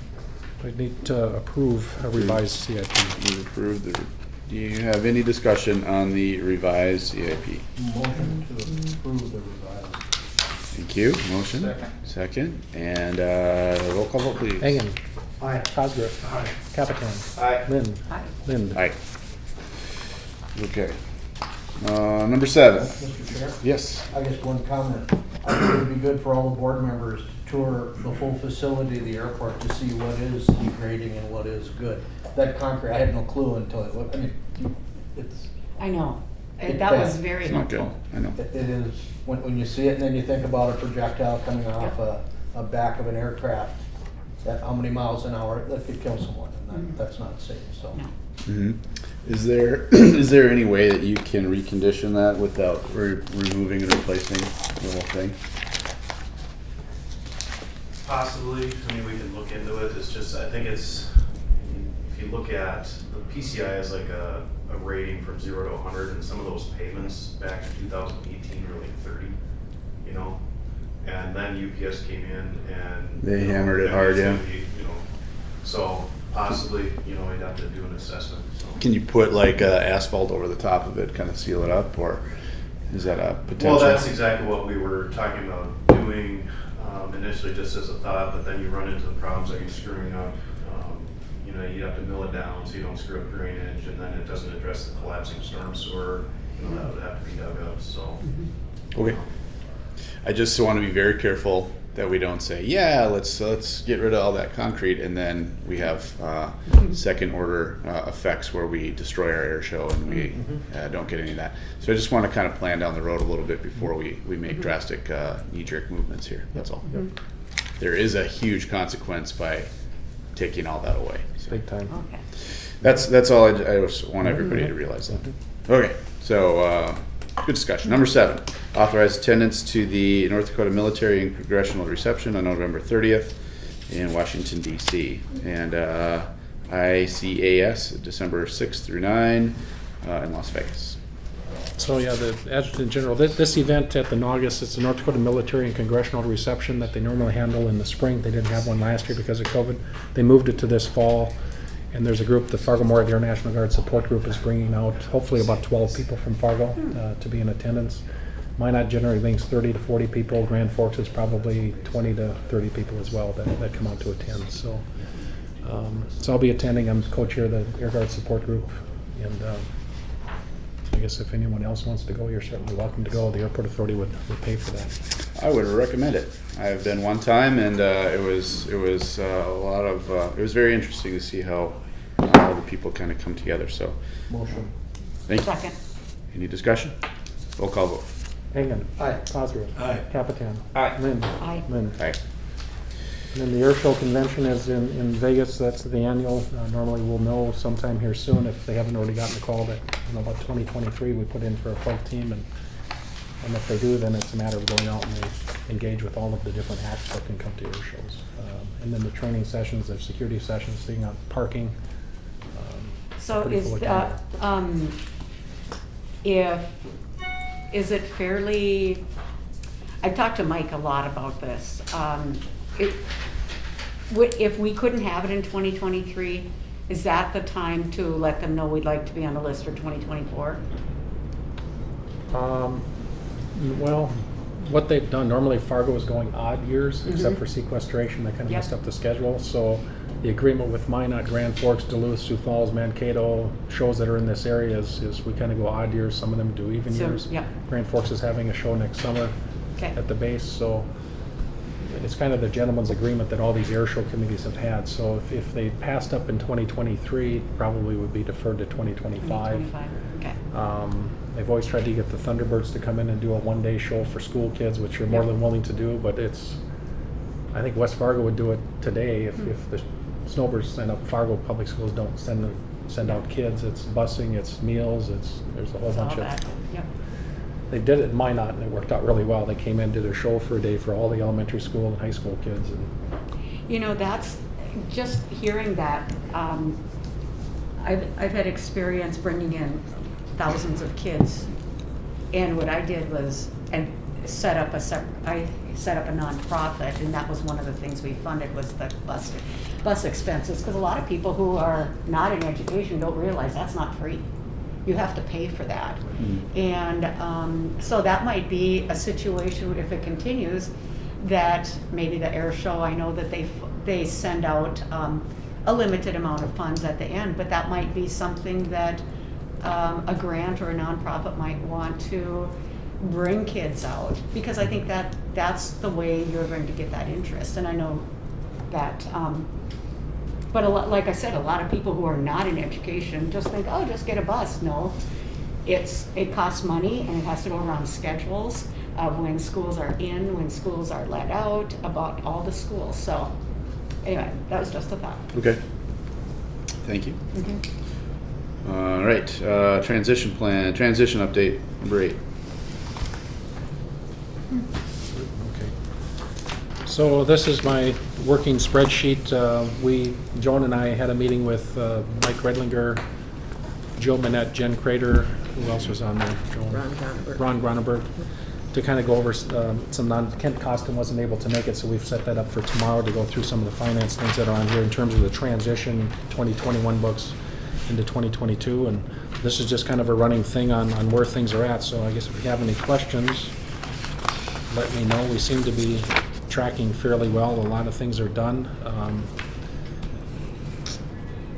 S3: I need to approve a revised CIP.
S1: We approved the. Do you have any discussion on the revised CIP?
S5: Motion to approve the revised.
S1: Thank you. Motion. Second. And roll call vote, please.
S3: Hagan.
S5: Aye.
S3: Cosgrove. Aye. Capitan.
S6: Aye.
S3: Lynn.
S2: Aye.
S3: Lind.
S1: Aye. Okay. Number 7.
S5: Mr. Chair?
S1: Yes.
S5: I guess one comment. I think it would be good for all the board members to tour the full facility of the airport to see what is degrading and what is good. That concrete, I had no clue until it's,
S2: I know.
S5: It's
S2: That was
S5: bad.
S2: very
S1: It's not good.
S2: helpful.
S1: I know.
S5: it is, when you see it and then you think about a projectile coming off a back of an aircraft at how many miles an hour, that could kill someone, and that's not safe, so.
S2: No.
S1: Mm-hmm. Is there any way that you can recondition that without removing and replacing the whole thing?
S6: Possibly. I mean, we can look into it. It's just, I think it's, if you look at, the PCI is like a rating from 0 to 100, and some of those pavements back in 2018 were like 30, and then UPS came in and.
S1: They hammered it hard, yeah.
S6: So possibly, we'd have to do an assessment, so.
S1: Can you put like asphalt over the top of it, kind of seal it up, or is that a potential?
S6: Well, that's exactly what we were talking about doing initially, just as a thought, but then you run into the problems that you're screwing up. You have to mill it down so you don't screw up drainage, and then it doesn't address the collapsing storm sewer. That would have to be dug up. So.
S1: Okay. I just want to be very careful that we don't say, yeah, let's get rid of all that concrete, and then we have second order effects where we destroy our air show and we don't get any of that. So I just want to kind of plan down the road a little bit before we make drastic knee-jerk movements here. That's all. There is a huge consequence by taking all that away. So
S3: Big time.
S2: Okay.
S1: that's all. I just want everybody to realize that. Okay, so good discussion. Number 7, authorize attendance to the North Dakota Military and Congressional Reception on November 30th in Washington, D.C. And ICAS, December 6th through 9 in Las Vegas.
S3: So yeah, the Adjutant General, this event at the NAUGUS, it's the North Dakota Military and Congressional Reception that they normally handle in the spring. They didn't have one last year because of COVID. They moved it to this fall, and there's a group, the Fargo-Moorhead Air National Guard Support Group is bringing out hopefully about 12 people from Fargo to be in attendance. Minot generally brings 30 to 40 people. Grand Forks is probably 20 to 30 people as well that come out to attend. So I'll be attending. I'm co-chair of the Air Guard Support Group, and I guess if anyone else wants to go, you're certainly welcome to go. The Airport Authority would pay for that.
S1: I would recommend it. I've been one time, and it was a lot of. It was very interesting to see how all the people kind of come together. So,
S5: Motion.
S1: Thank you.
S2: Second.
S1: Any discussion? Roll call vote.
S3: Hagan.
S5: Aye.
S3: Cosgrove.
S5: Aye.
S3: Capitan.
S7: Aye.
S3: Lynn.
S2: Aye.
S3: Lynn.
S1: Aye.
S3: And then the air show convention is in Vegas. That's the annual. Normally we'll know sometime here soon if they haven't already gotten the call that, about 2023 we put in for a full team, and if they do, then it's a matter of going out and they engage with all of the different acts that can come to air shows. And then the training sessions, the security sessions, seeing out parking.
S2: So
S3: pretty
S2: is,
S3: full agenda.
S2: is it fairly, I've talked to Mike a lot about this. If we couldn't have it in 2023, is that the time to let them know we'd like to be on the list for 2024?
S3: Well, what they've done, normally Fargo is going odd years, except
S2: Mhm.
S3: for sequestration, that kind of
S2: Yep.
S3: messed up the schedule. So the agreement with Minot, Grand Forks, Duluth, Sioux Falls, Mankato, shows that are in this area is we kind of go odd years, some of them do even
S2: So,
S3: years.
S2: yep.
S3: Grand Forks is having a show next summer
S2: Okay.
S3: at the base, so it's kind of the gentleman's agreement that all these air show committees have had. So if they passed up in 2023, probably would be deferred to 2025.
S2: 2025, okay.
S3: They've always tried to get the Thunderbirds to come in and do a one-day show for school kids, which you're more
S2: Yep.
S3: than willing to do, but I think West Fargo would do it today if the Snowbirds send up. Fargo Public Schools don't send out kids. It's busing, it's meals, there's a whole
S2: It's all
S3: bunch of.
S2: that, yep.
S3: They did it at Minot and it worked out really well. They came in, did a show for a day for all the elementary school and high school kids, and
S2: You know, that's, just hearing that, I've had experience bringing in thousands of kids. And what I did was, I set up a nonprofit, and that was one of the things we funded was the bus expenses. Because a lot of people who are not in education don't realize that's not free. You have to pay for that. And so that might be a situation, if it continues, that maybe the air show, I know that they send out a limited amount of funds at the end, but that might be something that a grant or a nonprofit might want to bring kids out, because I think that's the way you're going to get that interest. And I know that, but like I said, a lot of people who are not in education just think, oh, just get a bus. No, it costs money, and it has to go around schedules of when schools are in, when schools are let out, about all the schools. So anyway, that was just a thought.
S1: Okay. Thank you.
S2: Mhm.
S1: All right, transition update, number 8.
S3: okay. So this is my working spreadsheet. Joan and I had a meeting with Mike Redlinger, Joe Manette, Jen Crater, who else was on there? Joan? Ron Gronenberg, to kind of go over Kent Costin wasn't able to make it, so we've set that up for tomorrow to go through some of the finance things that are on here in terms of the transition 2021 books into 2022, and this is just kind of a running thing on where things are at. So I guess if you have any questions, let me know. We seem to be tracking fairly well. A lot of things are done.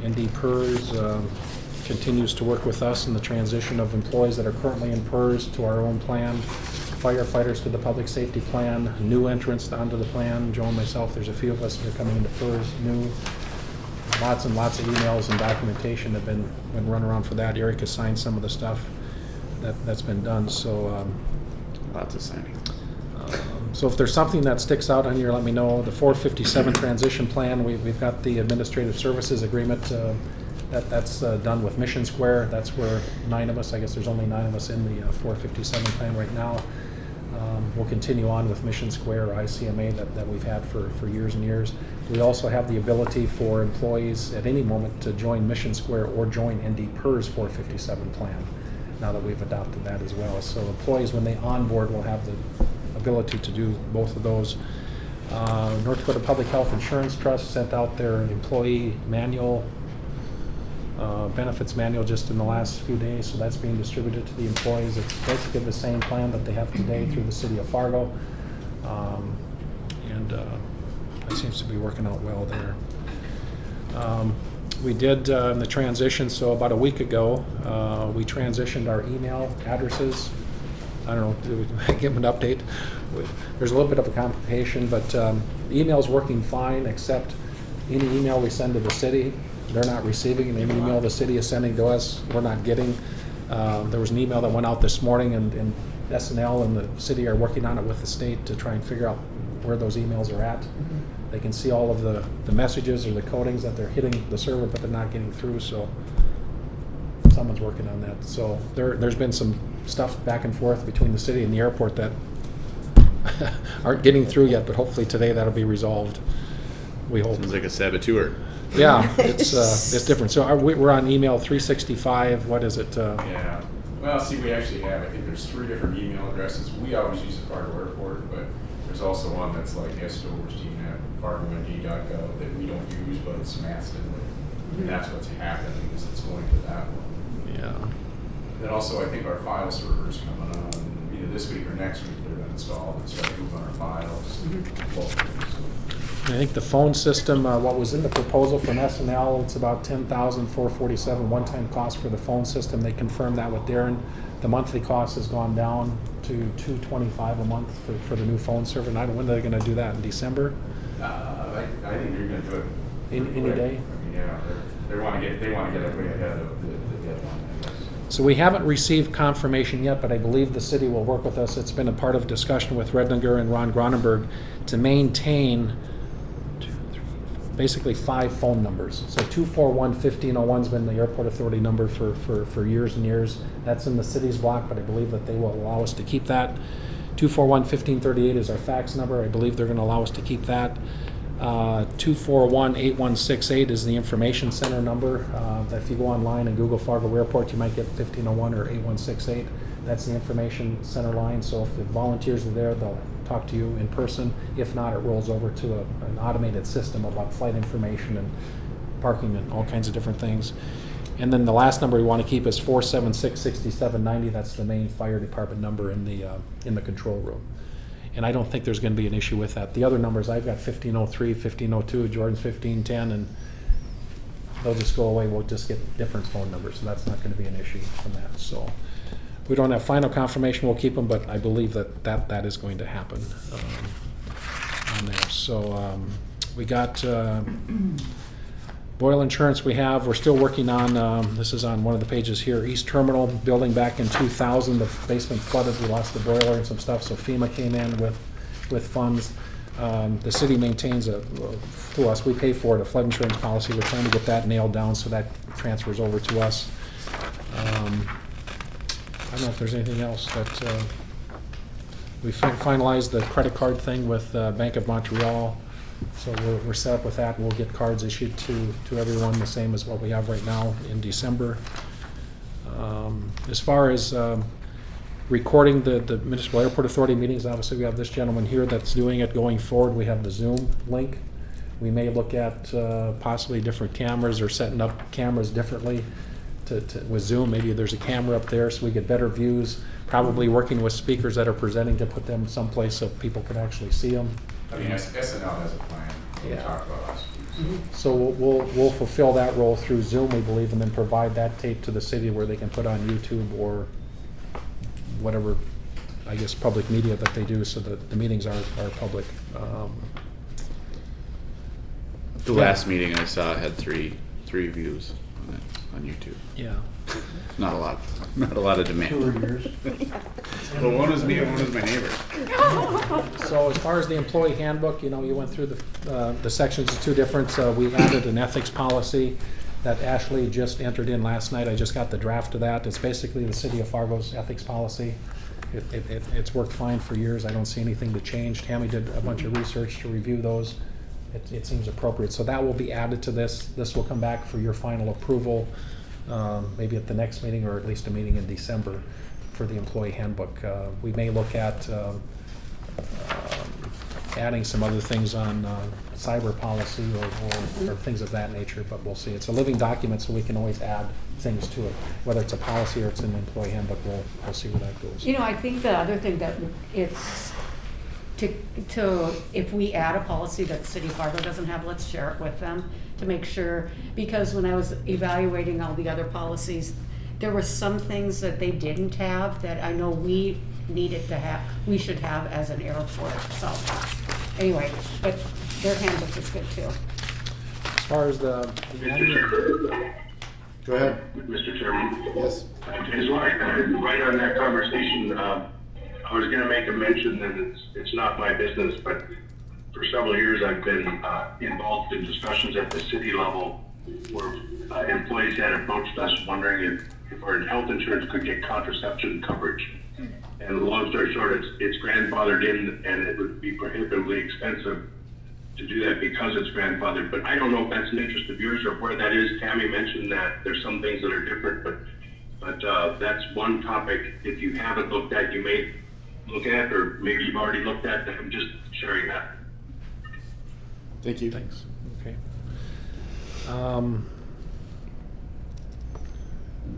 S3: ND PERS continues to work with us in the transition of employees that are currently in PERS to our own plan, firefighters to the public safety plan, new entrants onto the plan. Joe and myself, there's a few of us that are coming into PERS new. Lots and lots of emails and documentation have been run around for that. Eric has signed some of the stuff that's been done. So
S1: Lots of signing.
S3: so if there's something that sticks out on here, let me know. The 457 transition plan, we've got the administrative services agreement that's done with Mission Square. That's where 9 of us, I guess there's only 9 of us in the 457 plan right now. We'll continue on with Mission Square or ICMA that we've had for years and years. We also have the ability for employees at any moment to join Mission Square or join ND PERS 457 plan, now that we've adopted that as well. So employees, when they onboard, will have the ability to do both of those. North Dakota Public Health Insurance Trust sent out their employee manual, benefits manual just in the last few days, so that's being distributed to the employees. It's basically the same plan that they have today through the city of Fargo, and that seems to be working out well there. We did in the transition, so about a week ago, we transitioned our email addresses. I don't know, did we give them an update? There's a little bit of a complication, but the email's working fine, except any email we send to the city, they're not receiving, and any email the city is sending to us, we're not getting. There was an email that went out this morning, and SNL and the city are working on it with the state to try and figure out where those emails are at. They can see all of the messages or the codings that they're hitting the server, but they're not getting through, so someone's working on that. So there's been some stuff back and forth between the city and the airport that aren't getting through yet, but hopefully today that'll be resolved. We hope.
S1: Sounds like a saboteur.
S3: Yeah, it's different. So we're on email 365. What is it?
S10: Yeah. Well, see, we actually have, I think there's 3 different email addresses. We always use the Fargo Airport, but there's also one that's like SDOverstein@fargond.gov that we don't use, but it's masted with. And that's what's happening, is it's going to that one.
S3: Yeah.
S10: Then also, I think our file server is coming on either this week or next week. They're going to install and start moving our files.
S3: I think the phone system, what was in the proposal from SNL, it's about $10,447 one-time cost for the phone system. They confirmed that with Darren. The monthly cost has gone down to $225 a month for the new phone server. And I don't know when they're going to do that, in December?
S10: I think you're going to do it
S3: Any
S10: quick.
S3: day?
S10: I mean, yeah, they want to get it way ahead of the deadline, I guess.
S3: So we haven't received confirmation yet, but I believe the city will work with us. It's been a part of discussion with Redlinger and Ron Gronenberg to maintain basically 5 phone numbers. So 241-1501's been the airport authority number for years and years. That's in the city's block, but I believe that they will allow us to keep that. 241-1538 is our fax number. I believe they're going to allow us to keep that. 241-8168 is the information center number. If you go online and Google Fargo Airport, you might get 1501 or 8168. That's the information center line. So if the volunteers are there, they'll talk to you in person. If not, it rolls over to an automated system about flight information and parking and all kinds of different things. And then the last number we want to keep is 476-6790. That's the main fire department number in the control room. And I don't think there's going to be an issue with that. The other numbers, I've got 1503, 1502, Jordan's 1510, and they'll just go away. We'll just get different phone numbers, so that's not going to be an issue from that. So we don't have final confirmation, we'll keep them, but I believe that is going to happen on there. So we got boil insurance we're still working on, this is on one of the pages here, East Terminal building back in 2000, the basement flooded, we lost the boiler and some stuff, so FEMA came in with funds. The city maintains to us, we pay for it, a flood insurance policy. We're trying to get that nailed down so that transfers over to us. I don't know if there's anything else that we finalized the credit card thing with Bank of Montreal. So we're set up with that. We'll get cards issued to everyone, the same as what we have right now in December. As far as recording the Municipal Airport Authority meetings, obviously we have this gentleman here that's doing it going forward. We have the Zoom link. We may look at possibly different cameras or setting up cameras differently with Zoom. Maybe there's a camera up there so we get better views. Probably working with speakers that are presenting to put them someplace so people can actually see them.
S10: I mean, SNL has a plan. We talked about last week.
S3: So we'll fulfill that role through Zoom, we believe, and then provide that tape to the city where they can put on YouTube or whatever, I guess, public media that they do, so that the meetings are public.
S1: The last meeting I saw had three views on YouTube.
S3: Yeah.
S1: Not a lot of demand.
S5: 2 or yours.
S1: Well, one was me and one was my neighbor.
S3: So as far as the employee handbook, you went through the sections, it's 2 different. We added an ethics policy that Ashley just entered in last night. I just got the draft of that. It's basically the City of Fargo's ethics policy. It's worked fine for years. I don't see anything to change. Tammy did a bunch of research to review those. It seems appropriate. So that will be added to this. This will come back for your final approval, maybe at the next meeting or at least a meeting in December for the employee handbook. We may look at adding some other things on cyber policy or things of that nature, but we'll see. It's a living document, so we can always add things to it. Whether it's a policy or it's an employee handbook, we'll see where that goes.
S2: I think the other thing that it's to if we add a policy that City of Fargo doesn't have, let's share it with them to make sure, because when I was evaluating all the other policies, there were some things that they didn't have that I know we needed to have, we should have as an airport. So anyway, but their handbook is good too.
S3: As far as the
S1: Go ahead.
S4: Mr. Chairman.
S1: Yes.
S4: As right on that conversation, I was gonna make a mention, and it's not my business, but for several years I've been involved in discussions at the city level where employees had approached us wondering if our health insurance could get contraception coverage. And long story short, it's grandfathered in, and it would be prohibitively expensive to do that because it's grandfathered. But I don't know if that's an interest of yours or where that is. Tammy mentioned that there's some things that are different, but that's one topic. If you haven't looked at, you may look at, or maybe you've already looked at. I'm just sharing that.
S1: Thank you.
S3: Thanks. Okay.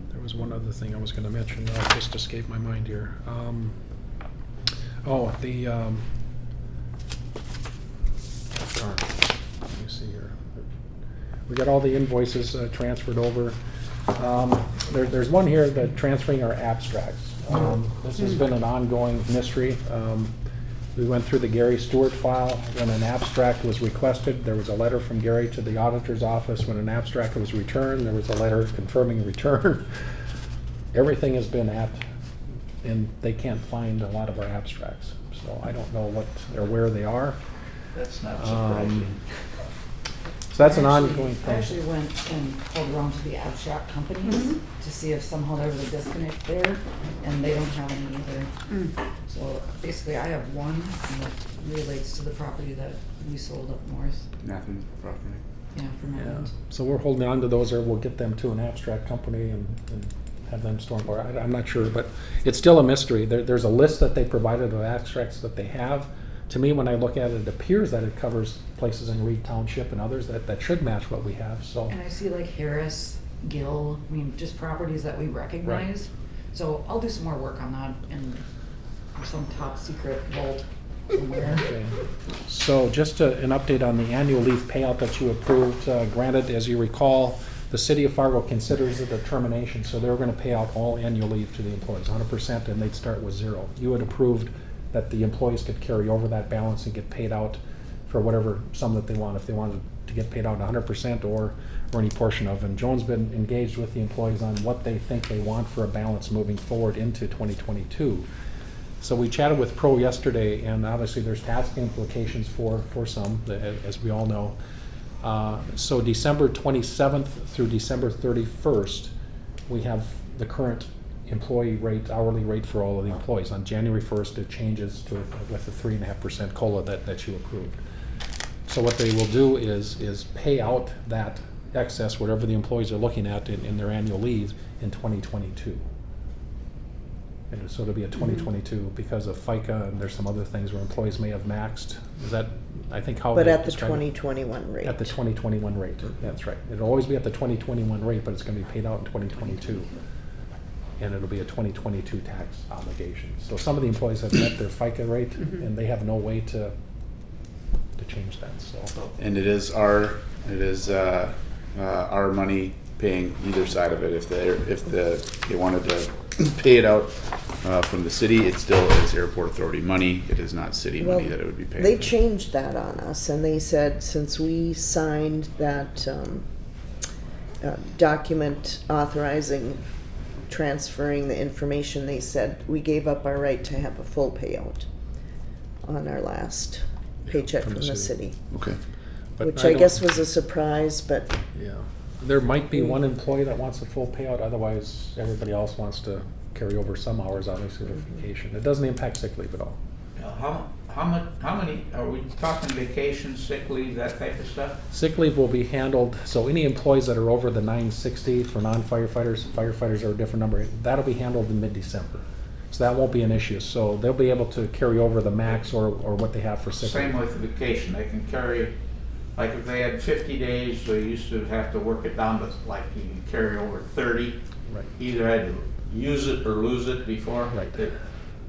S3: There was one other thing I was going to mention. It just escaped my mind here. Let me see here. We got all the invoices transferred over. There's one here that transferring our abstracts. This has been an ongoing mystery. We went through the Gary Stewart file. When an abstract was requested, there was a letter from Gary to the auditor's office. When an abstract was returned, there was a letter confirming return. Everything has been and they can't find a lot of our abstracts. So I don't know what or where they are.
S7: That's not surprising.
S3: So that's an ongoing
S9: I
S3: thing.
S9: actually went and called around to the abstract companies to see if somehow there was a disconnect there, and they don't have any either. So basically, I have one, and it relates to the property that we sold up north.
S1: Nothing property.
S9: Yeah, from
S3: Yeah.
S9: Island.
S3: So we're holding on to those, or we'll get them to an abstract company and have them store them. I'm not sure, but it's still a mystery. There's a list that they provided of abstracts that they have. To me, when I look at it, it appears that it covers places in Reed Township and others that should match what we have, so.
S9: And I see like Harris, Gill, I mean, just properties that we recognize. So I'll do some more work on that in some top secret vault somewhere.
S3: Okay. So just an update on the annual leave payout that you approved. Granted, as you recall, the city of Fargo considers it a termination, so they're gonna pay out all annual leave to the employees, 100%, and they'd start with 0. You had approved that the employees could carry over that balance and get paid out for whatever sum that they want, if they wanted to get paid out 100% or any portion of. And Joan's been engaged with the employees on what they think they want for a balance moving forward into 2022. So we chatted with Pro yesterday, and obviously there's tax implications for some, as we all know. So December 27th through December 31st, we have the current employee rate, hourly rate for all of the employees. On January 1st, it changes to with the 3.5% COLA that you approved. So what they will do is pay out that excess, whatever the employees are looking at in their annual leave in 2022. And so it'll be a 2022 because of FICA, and there's some other things where employees may have maxed. Is that, I think, how
S11: But
S3: they
S11: at the
S3: describe it?
S11: 2021 rate.
S3: At the 2021 rate, that's right. It'll always be at the 2021 rate, but it's gonna be paid out in 2022. And it'll be a 2022 tax obligation. So some of the employees have met their FICA rate, and they have no way to change that, so.
S1: And it is our money paying either side of it. If they wanted to pay it out from the city, it still is airport authority money. It is not city money that it would be paid.
S11: They changed that on us, and they said since we signed that document authorizing transferring the information, they said we gave up our right to have a full payout on our last paycheck from the city.
S1: Okay.
S3: But
S11: Which I
S3: don't-
S11: guess was a surprise, but
S3: Yeah. There might be one employee that wants a full payout, otherwise everybody else wants to carry over some hours, obviously, for vacation. It doesn't impact sick leave at all.
S7: How many, are we talking vacation, sick leave, that type of stuff?
S3: Sick leave will be handled, so any employees that are over the 960 for non-firefighters, firefighters are a different number, that'll be handled in mid-December. So that won't be an issue, so they'll be able to carry over the max or what they have for sick leave.
S7: Same with vacation, they can carry, like if they had 50 days, they used to have to work it down to, like, you can carry over 30.
S3: Right.
S7: Either had to use it or lose it before.
S3: Right.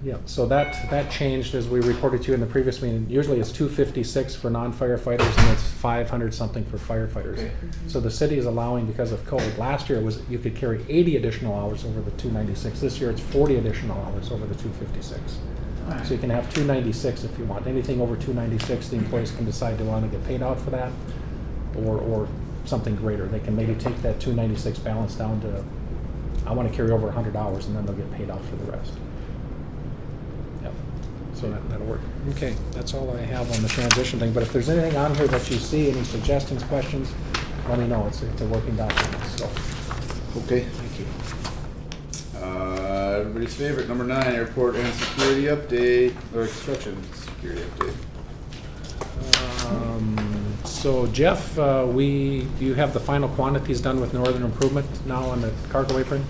S3: Yeah, so that changed as we reported to you in the previous meeting. Usually it's 256 for non-firefighters and it's 500 something for firefighters.
S7: Okay.
S3: So the city is allowing, because of COVID, last year you could carry 80 additional hours over the 296. This year it's 40 additional hours over the 256.
S7: Alright.
S3: So you can have 296 if you want. Anything over 296, the employees can decide they want to get paid out for that, or something greater. They can maybe take that 296 balance down to, I want to carry over 100 hours, and then they'll get paid out for the rest. Yep. So that'll work. Okay, that's all I have on the transition thing. But if there's anything on here that you see, any suggestions, questions, let me know. It's a working document. So,
S1: Okay.
S3: thank you.
S1: Everybody's favorite, number 9, airport and security update, or construction security update.
S3: So Jeff, you have the final quantities done with Northern Improvement now on the cargo apron?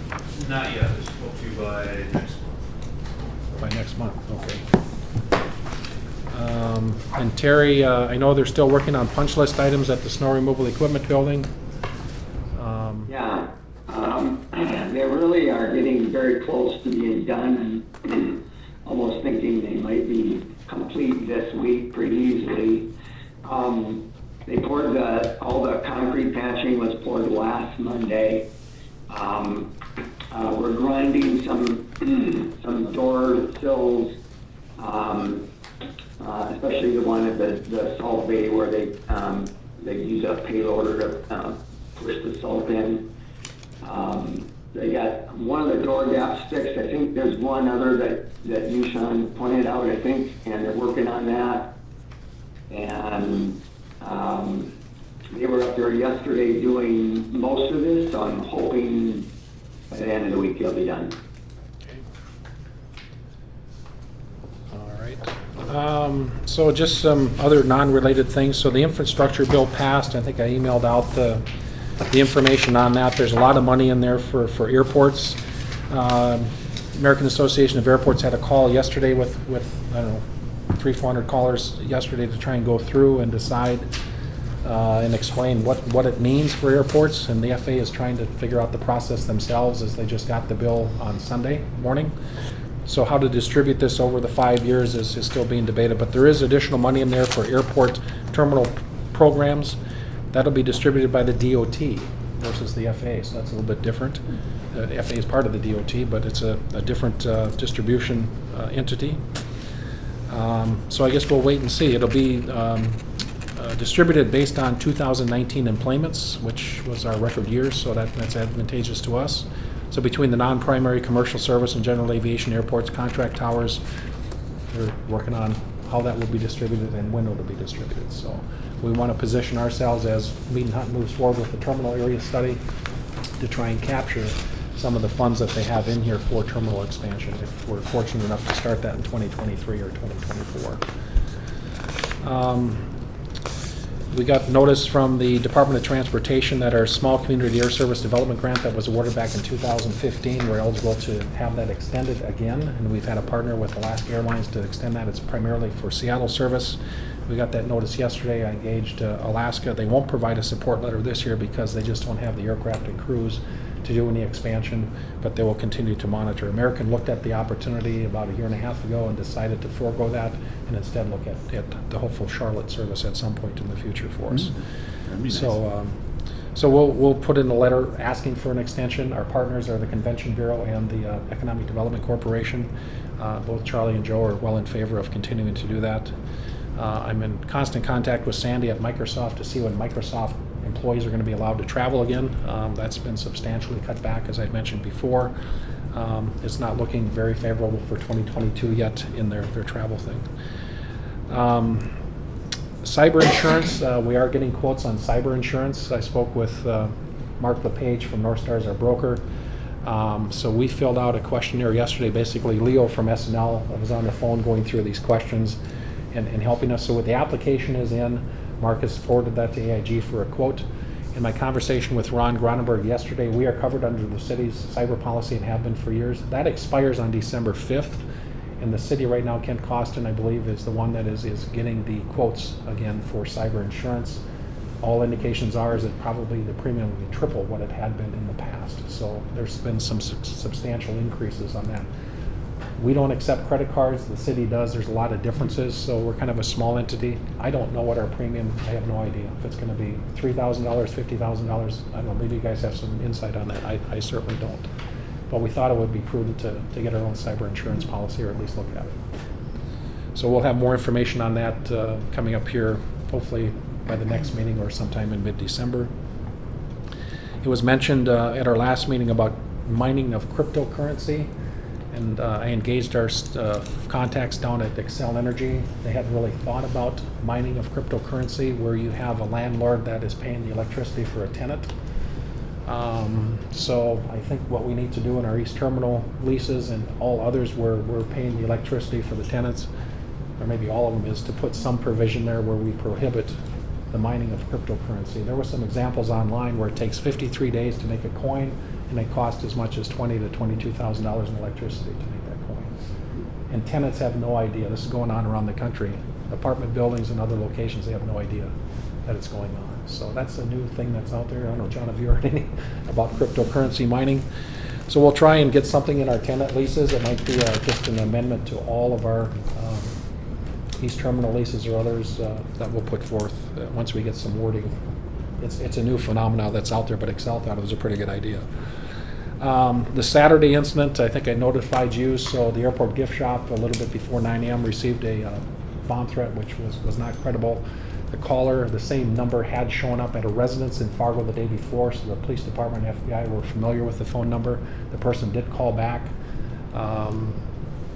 S6: Not yet, it's supposed to by next month.
S3: By next month, okay. And Terry, I know they're still working on punch list items at the snow removal equipment building.
S8: Yeah, they really are getting very close to being done, and almost thinking they might be complete this week pretty easily. They poured all the concrete patching was poured last Monday. We're grinding some door sills, especially the one at the salt bay where they use a payloader to push the salt in. They got one of the door gaps fixed. I think there's one other that you, Sean, pointed out, I think, and they're working on that. And they were up there yesterday doing most of this, so I'm hoping by the end of the week they'll be done.
S3: All right. So just some other non-related things. So the infrastructure bill passed. I think I emailed out the information on that. There's a lot of money in there for airports. American Association of Airports had a call yesterday with I don't know, 300-400 callers yesterday to try and go through and decide and explain what it means for airports, and the FAA is trying to figure out the process themselves as they just got the bill on Sunday morning. So how to distribute this over the 5 years is still being debated, but there is additional money in there for airport terminal programs. That'll be distributed by the DOT versus the FAA, so that's a little bit different. The FAA is part of the DOT, but it's a different distribution entity. So I guess we'll wait and see. It'll be distributed based on 2019 employments, which was our record year, so that's advantageous to us. So between the non-primary commercial service and general aviation airports, contract towers, we're working on how that will be distributed and when it will be distributed. So we want to position ourselves as Mead and Hunt moves forward with the terminal area study to try and capture some of the funds that they have in here for terminal expansion, if we're fortunate enough to start that in 2023 or 2024. We got notice from the Department of Transportation that our Small Community Air Service Development Grant that was awarded back in 2015, we're eligible to have that extended again, and we've had a partner with Alaska Airlines to extend that. It's primarily for Seattle service. We got that notice yesterday. I engaged Alaska. They won't provide a support letter this year because they just don't have the aircraft and crews to do any expansion, but they will continue to monitor. American looked at the opportunity about 1.5 years ago and decided to forego that and instead look at the hopeful Charlotte service at some point in the future for us.
S1: That'd be nice.
S3: So we'll put in a letter asking for an extension. Our partners are the Convention Bureau and the Economic Development Corporation. Both Charlie and Joe are well in favor of continuing to do that. I'm in constant contact with Sandy at Microsoft to see when Microsoft employees are going to be allowed to travel again. That's been substantially cut back, as I mentioned before. It's not looking very favorable for 2022 yet in their travel thing. Cyber insurance, we are getting quotes on cyber insurance. I spoke with Mark LePage from North Stars, our broker. So we filled out a questionnaire yesterday. Basically, Leo from SNL was on the phone going through these questions and helping us. So with the application is in, Mark has forwarded that to AIG for a quote. In my conversation with Ron Gronenberg yesterday, we are covered under the city's cyber policy and have been for years. That expires on December 5th. And the city right now, Kent Costin, I believe, is the one that is getting the quotes again for cyber insurance. All indications are is that probably the premium will be triple what it had been in the past. So there's been some substantial increases on that. We don't accept credit cards, the city does. There's a lot of differences, so we're kind of a small entity. I don't know what our premium, I have no idea. If it's gonna be $3,000, $50,000, I don't know, maybe you guys have some insight on that. I certainly don't. But we thought it would be prudent to get our own cyber insurance policy, or at least look at it. So we'll have more information on that coming up here, hopefully by the next meeting or sometime in mid-December. It was mentioned at our last meeting about mining of cryptocurrency, and I engaged our contacts down at Excel Energy. They hadn't really thought about mining of cryptocurrency where you have a landlord that is paying the electricity for a tenant. So I think what we need to do in our East Terminal leases and all others where we're paying the electricity for the tenants, or maybe all of them, is to put some provision there where we prohibit the mining of cryptocurrency. There were some examples online where it takes 53 days to make a coin, and it costs as much as $20,000 to $22,000 in electricity to make that coin. And tenants have no idea. This is going on around the country. Apartment buildings and other locations, they have no idea that it's going on. So that's a new thing that's out there. I don't know, John, have you heard any about cryptocurrency mining? So we'll try and get something in our tenant leases. It might be just an amendment to all of our East Terminal leases or others that we'll put forth once we get some wording. It's a new phenomenon that's out there, but Excel thought it was a pretty good idea. The Saturday incident, I think I notified you, so the airport gift shop a little bit before 9 a.m. received a bomb threat, which was not credible. The caller, the same number, had shown up at a residence in Fargo the day before, so the police department and FBI were familiar with the phone number. The person did call back.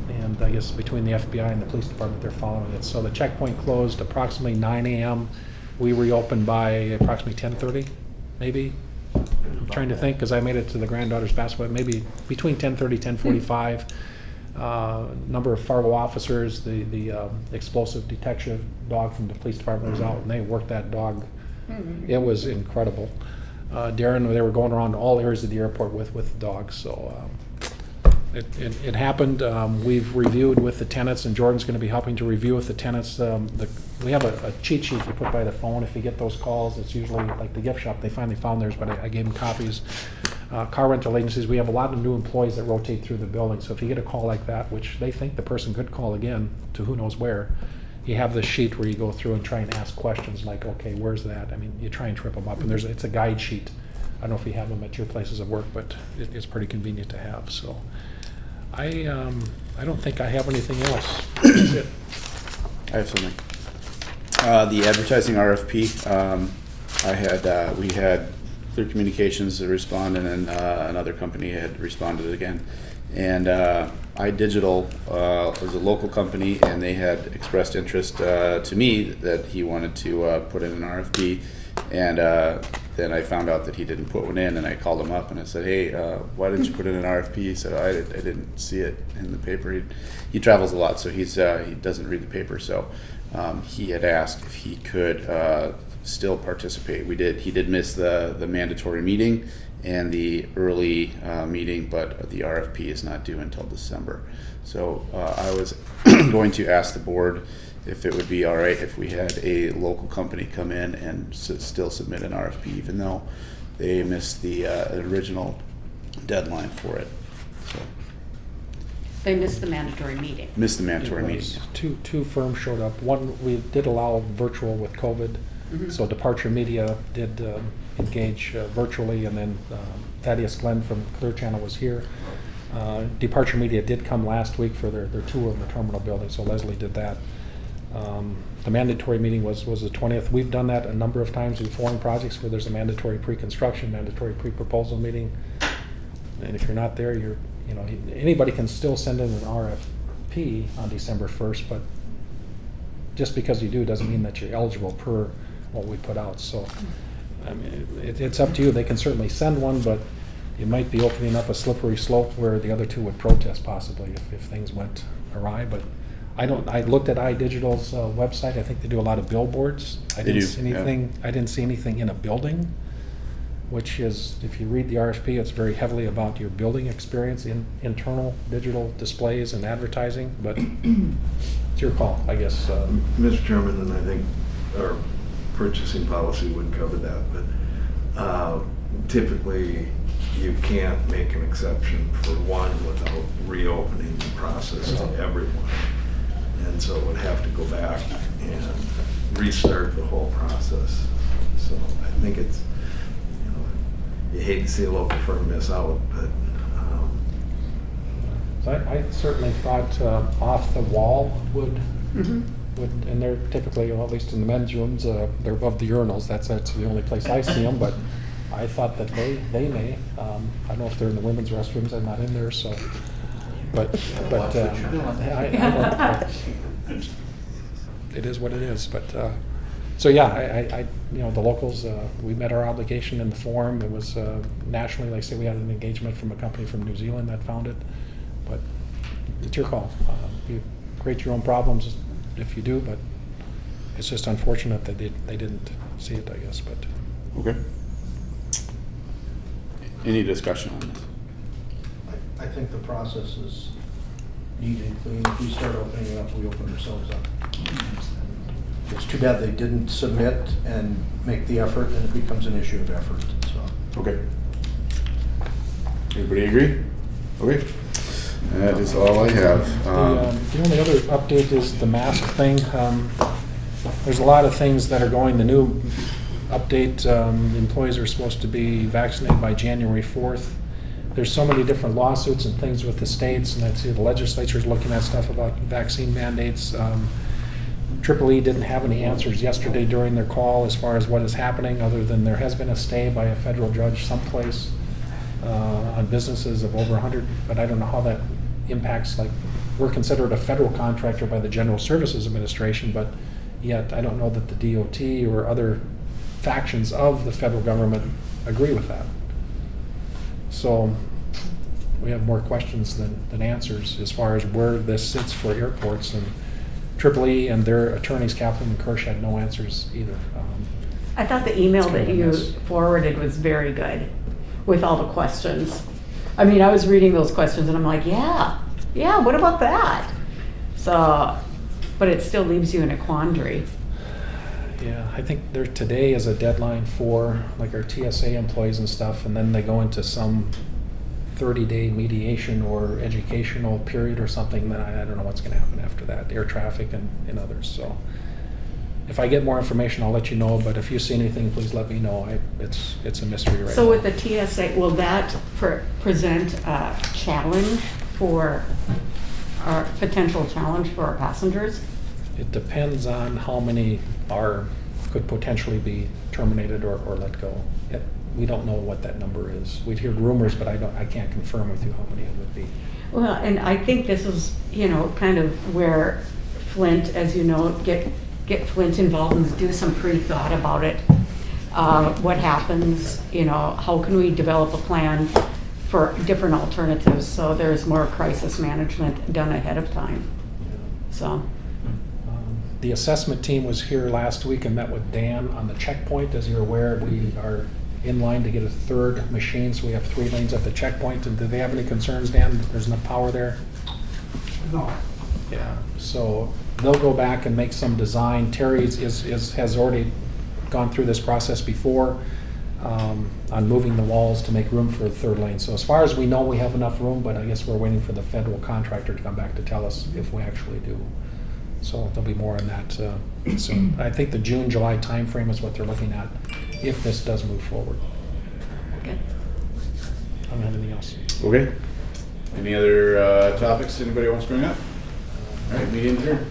S3: And I guess between the FBI and the police department, they're following it. So the checkpoint closed approximately 9 a.m. We reopened by approximately 10:30, maybe. I'm trying to think because I made it to the granddaughter's basketball. Maybe between 10:30, 10:45. Number of Fargo officers, the explosive detection dog from the police department was out, and they worked that dog. It was incredible. Darren, they were going around all areas of the airport with the dogs. So. It happened. We've reviewed with the tenants, and Jordan's going to be helping to review with the tenants. We have a cheat sheet you put by the phone. If you get those calls, it's usually like the gift shop. They finally found theirs, but I gave them copies. Car rental agencies, we have a lot of new employees that rotate through the building. So if you get a call like that, which they think the person could call again to who knows where, you have this sheet where you go through and try and ask questions like, okay, where's that? I mean, you try and trip them up, and it's a guide sheet. I don't know if you have them at your places of work, but it's pretty convenient to have. So. I don't think I have anything else. That's it.
S1: I have something. The advertising RFP, we had Clear Communications respond, and then another company had responded again. And iDigital was a local company, and they had expressed interest to me that he wanted to put in an RFP. And then I found out that he didn't put one in, and I called him up and I said, hey, why didn't you put in an RFP? He said, I didn't see it in the paper. He travels a lot, so he doesn't read the paper. So he had asked if he could still participate. He did miss the mandatory meeting and the early meeting, but the RFP is not due until December. So I was going to ask the board if it would be all right if we had a local company come in and still submit an RFP, even though they missed the original deadline for it. So
S2: They missed the mandatory meeting.
S1: missed the mandatory
S3: It
S1: meeting.
S3: was two firms showed up. One, we did allow virtual with COVID, so Departure Media did engage virtually, and then Thaddeus Glenn from Clear Channel was here. Departure Media did come last week for their tour of the terminal building, so Leslie did that. The mandatory meeting was the 20th. We've done that a number of times before in projects where there's a mandatory pre-construction, mandatory pre-proposal meeting. And if you're not there, anybody can still send in an RFP on December 1st, but just because you do doesn't mean that you're eligible per what we put out. So, I mean, it's up to you. They can certainly send one, but you might be opening up a slippery slope where the other two would protest possibly if things went awry. But I looked at iDigital's website. I think they do a lot of billboards. I didn't see anything in a building, which is, if you read the RFP, it's very heavily about your building experience in internal digital displays and advertising, but it's your call, I guess.
S12: Mr. Chairman, and I think our purchasing policy would cover that, but typically you can't make an exception for one without reopening the process to everyone. And so it would have to go back and restart the whole process. So I think it's, you hate to see a local firm miss out, but
S3: So I certainly thought Off the Wall would, and they're typically, well, at least in the men's rooms, they're above the urinals. That's the only place I see them. But I thought that they may. I don't know if they're in the women's restrooms, I'm not in there, so, but, it is what it is, but, so yeah, I, you know, the locals, we met our obligation in the forum. It was nationally, like I say, we had an engagement from a company from New Zealand that found it, but it's your call. You create your own problems if you do, but it's just unfortunate that they didn't see it, I guess, but.
S1: Okay. Any discussion on this?
S5: I think the process is neat and clean. If we start opening it up, we open ourselves up. It's too bad they didn't submit and make the effort, and it becomes an issue of effort, so.
S1: Okay. Everybody agree? Okay. That is all I have.
S3: The only other update is the mask thing. There's a lot of things that are going. The new update, employees are supposed to be vaccinated by January 4th. There's so many different lawsuits and things with the states, and I see the legislature is looking at stuff about vaccine mandates. Triple E didn't have any answers yesterday during their call as far as what is happening, other than there has been a stay by a federal judge someplace on businesses of over 100, but I don't know how that impacts, like, we're considered a federal contractor by the General Services Administration, but yet I don't know that the DOT or other factions of the federal government agree with that. So we have more questions than answers as far as where this sits for airports, and Triple E and their attorneys, Kaplan and Kirsch, had no answers either.
S2: I thought the email
S3: It's kind
S2: that
S3: of a
S2: you
S3: mess.
S2: forwarded was very good with all the questions. I mean, I was reading those questions and I'm like, yeah, what about that? So, but it still leaves you in a quandary.
S3: Yeah, I think there today is a deadline for like our TSA employees and stuff, and then they go into some 30-day mediation or educational period or something. Then I don't know what's going to happen after that, air traffic and others. So if I get more information, I'll let you know, but if you see anything, please let me know. It's a mystery right
S2: So
S3: now.
S2: with the TSA, will that present a challenge for, or potential challenge for our passengers?
S3: It depends on how many could potentially be terminated or let go. We don't know what that number is. We'd heard rumors, but I can't confirm with you how many it would be.
S2: Well, and I think this is, kind of where Flint, as you know, get Flint involved and do some pre-thought about it. What happens, how can we develop a plan for different alternatives so there's more crisis management done ahead of time. So.
S3: The assessment team was here last week and met with Dan on the checkpoint. As you're aware, we are in line to get a third machine, so we have 3 lanes at the checkpoint. And do they have any concerns, Dan? There's enough power there?
S5: No.
S3: Yeah, so they'll go back and make some design. Terry has already gone through this process before on moving the walls to make room for the 3rd lane. So as far as we know, we have enough room, but I guess we're waiting for the federal contractor to come back to tell us if we actually do. So there'll be more on that soon. I think the June, July timeframe is what they're looking at if this does move forward.
S2: Okay.
S3: I don't have anything else.
S1: Okay. Any other topics anybody wants to bring up? All right, meeting adjourned.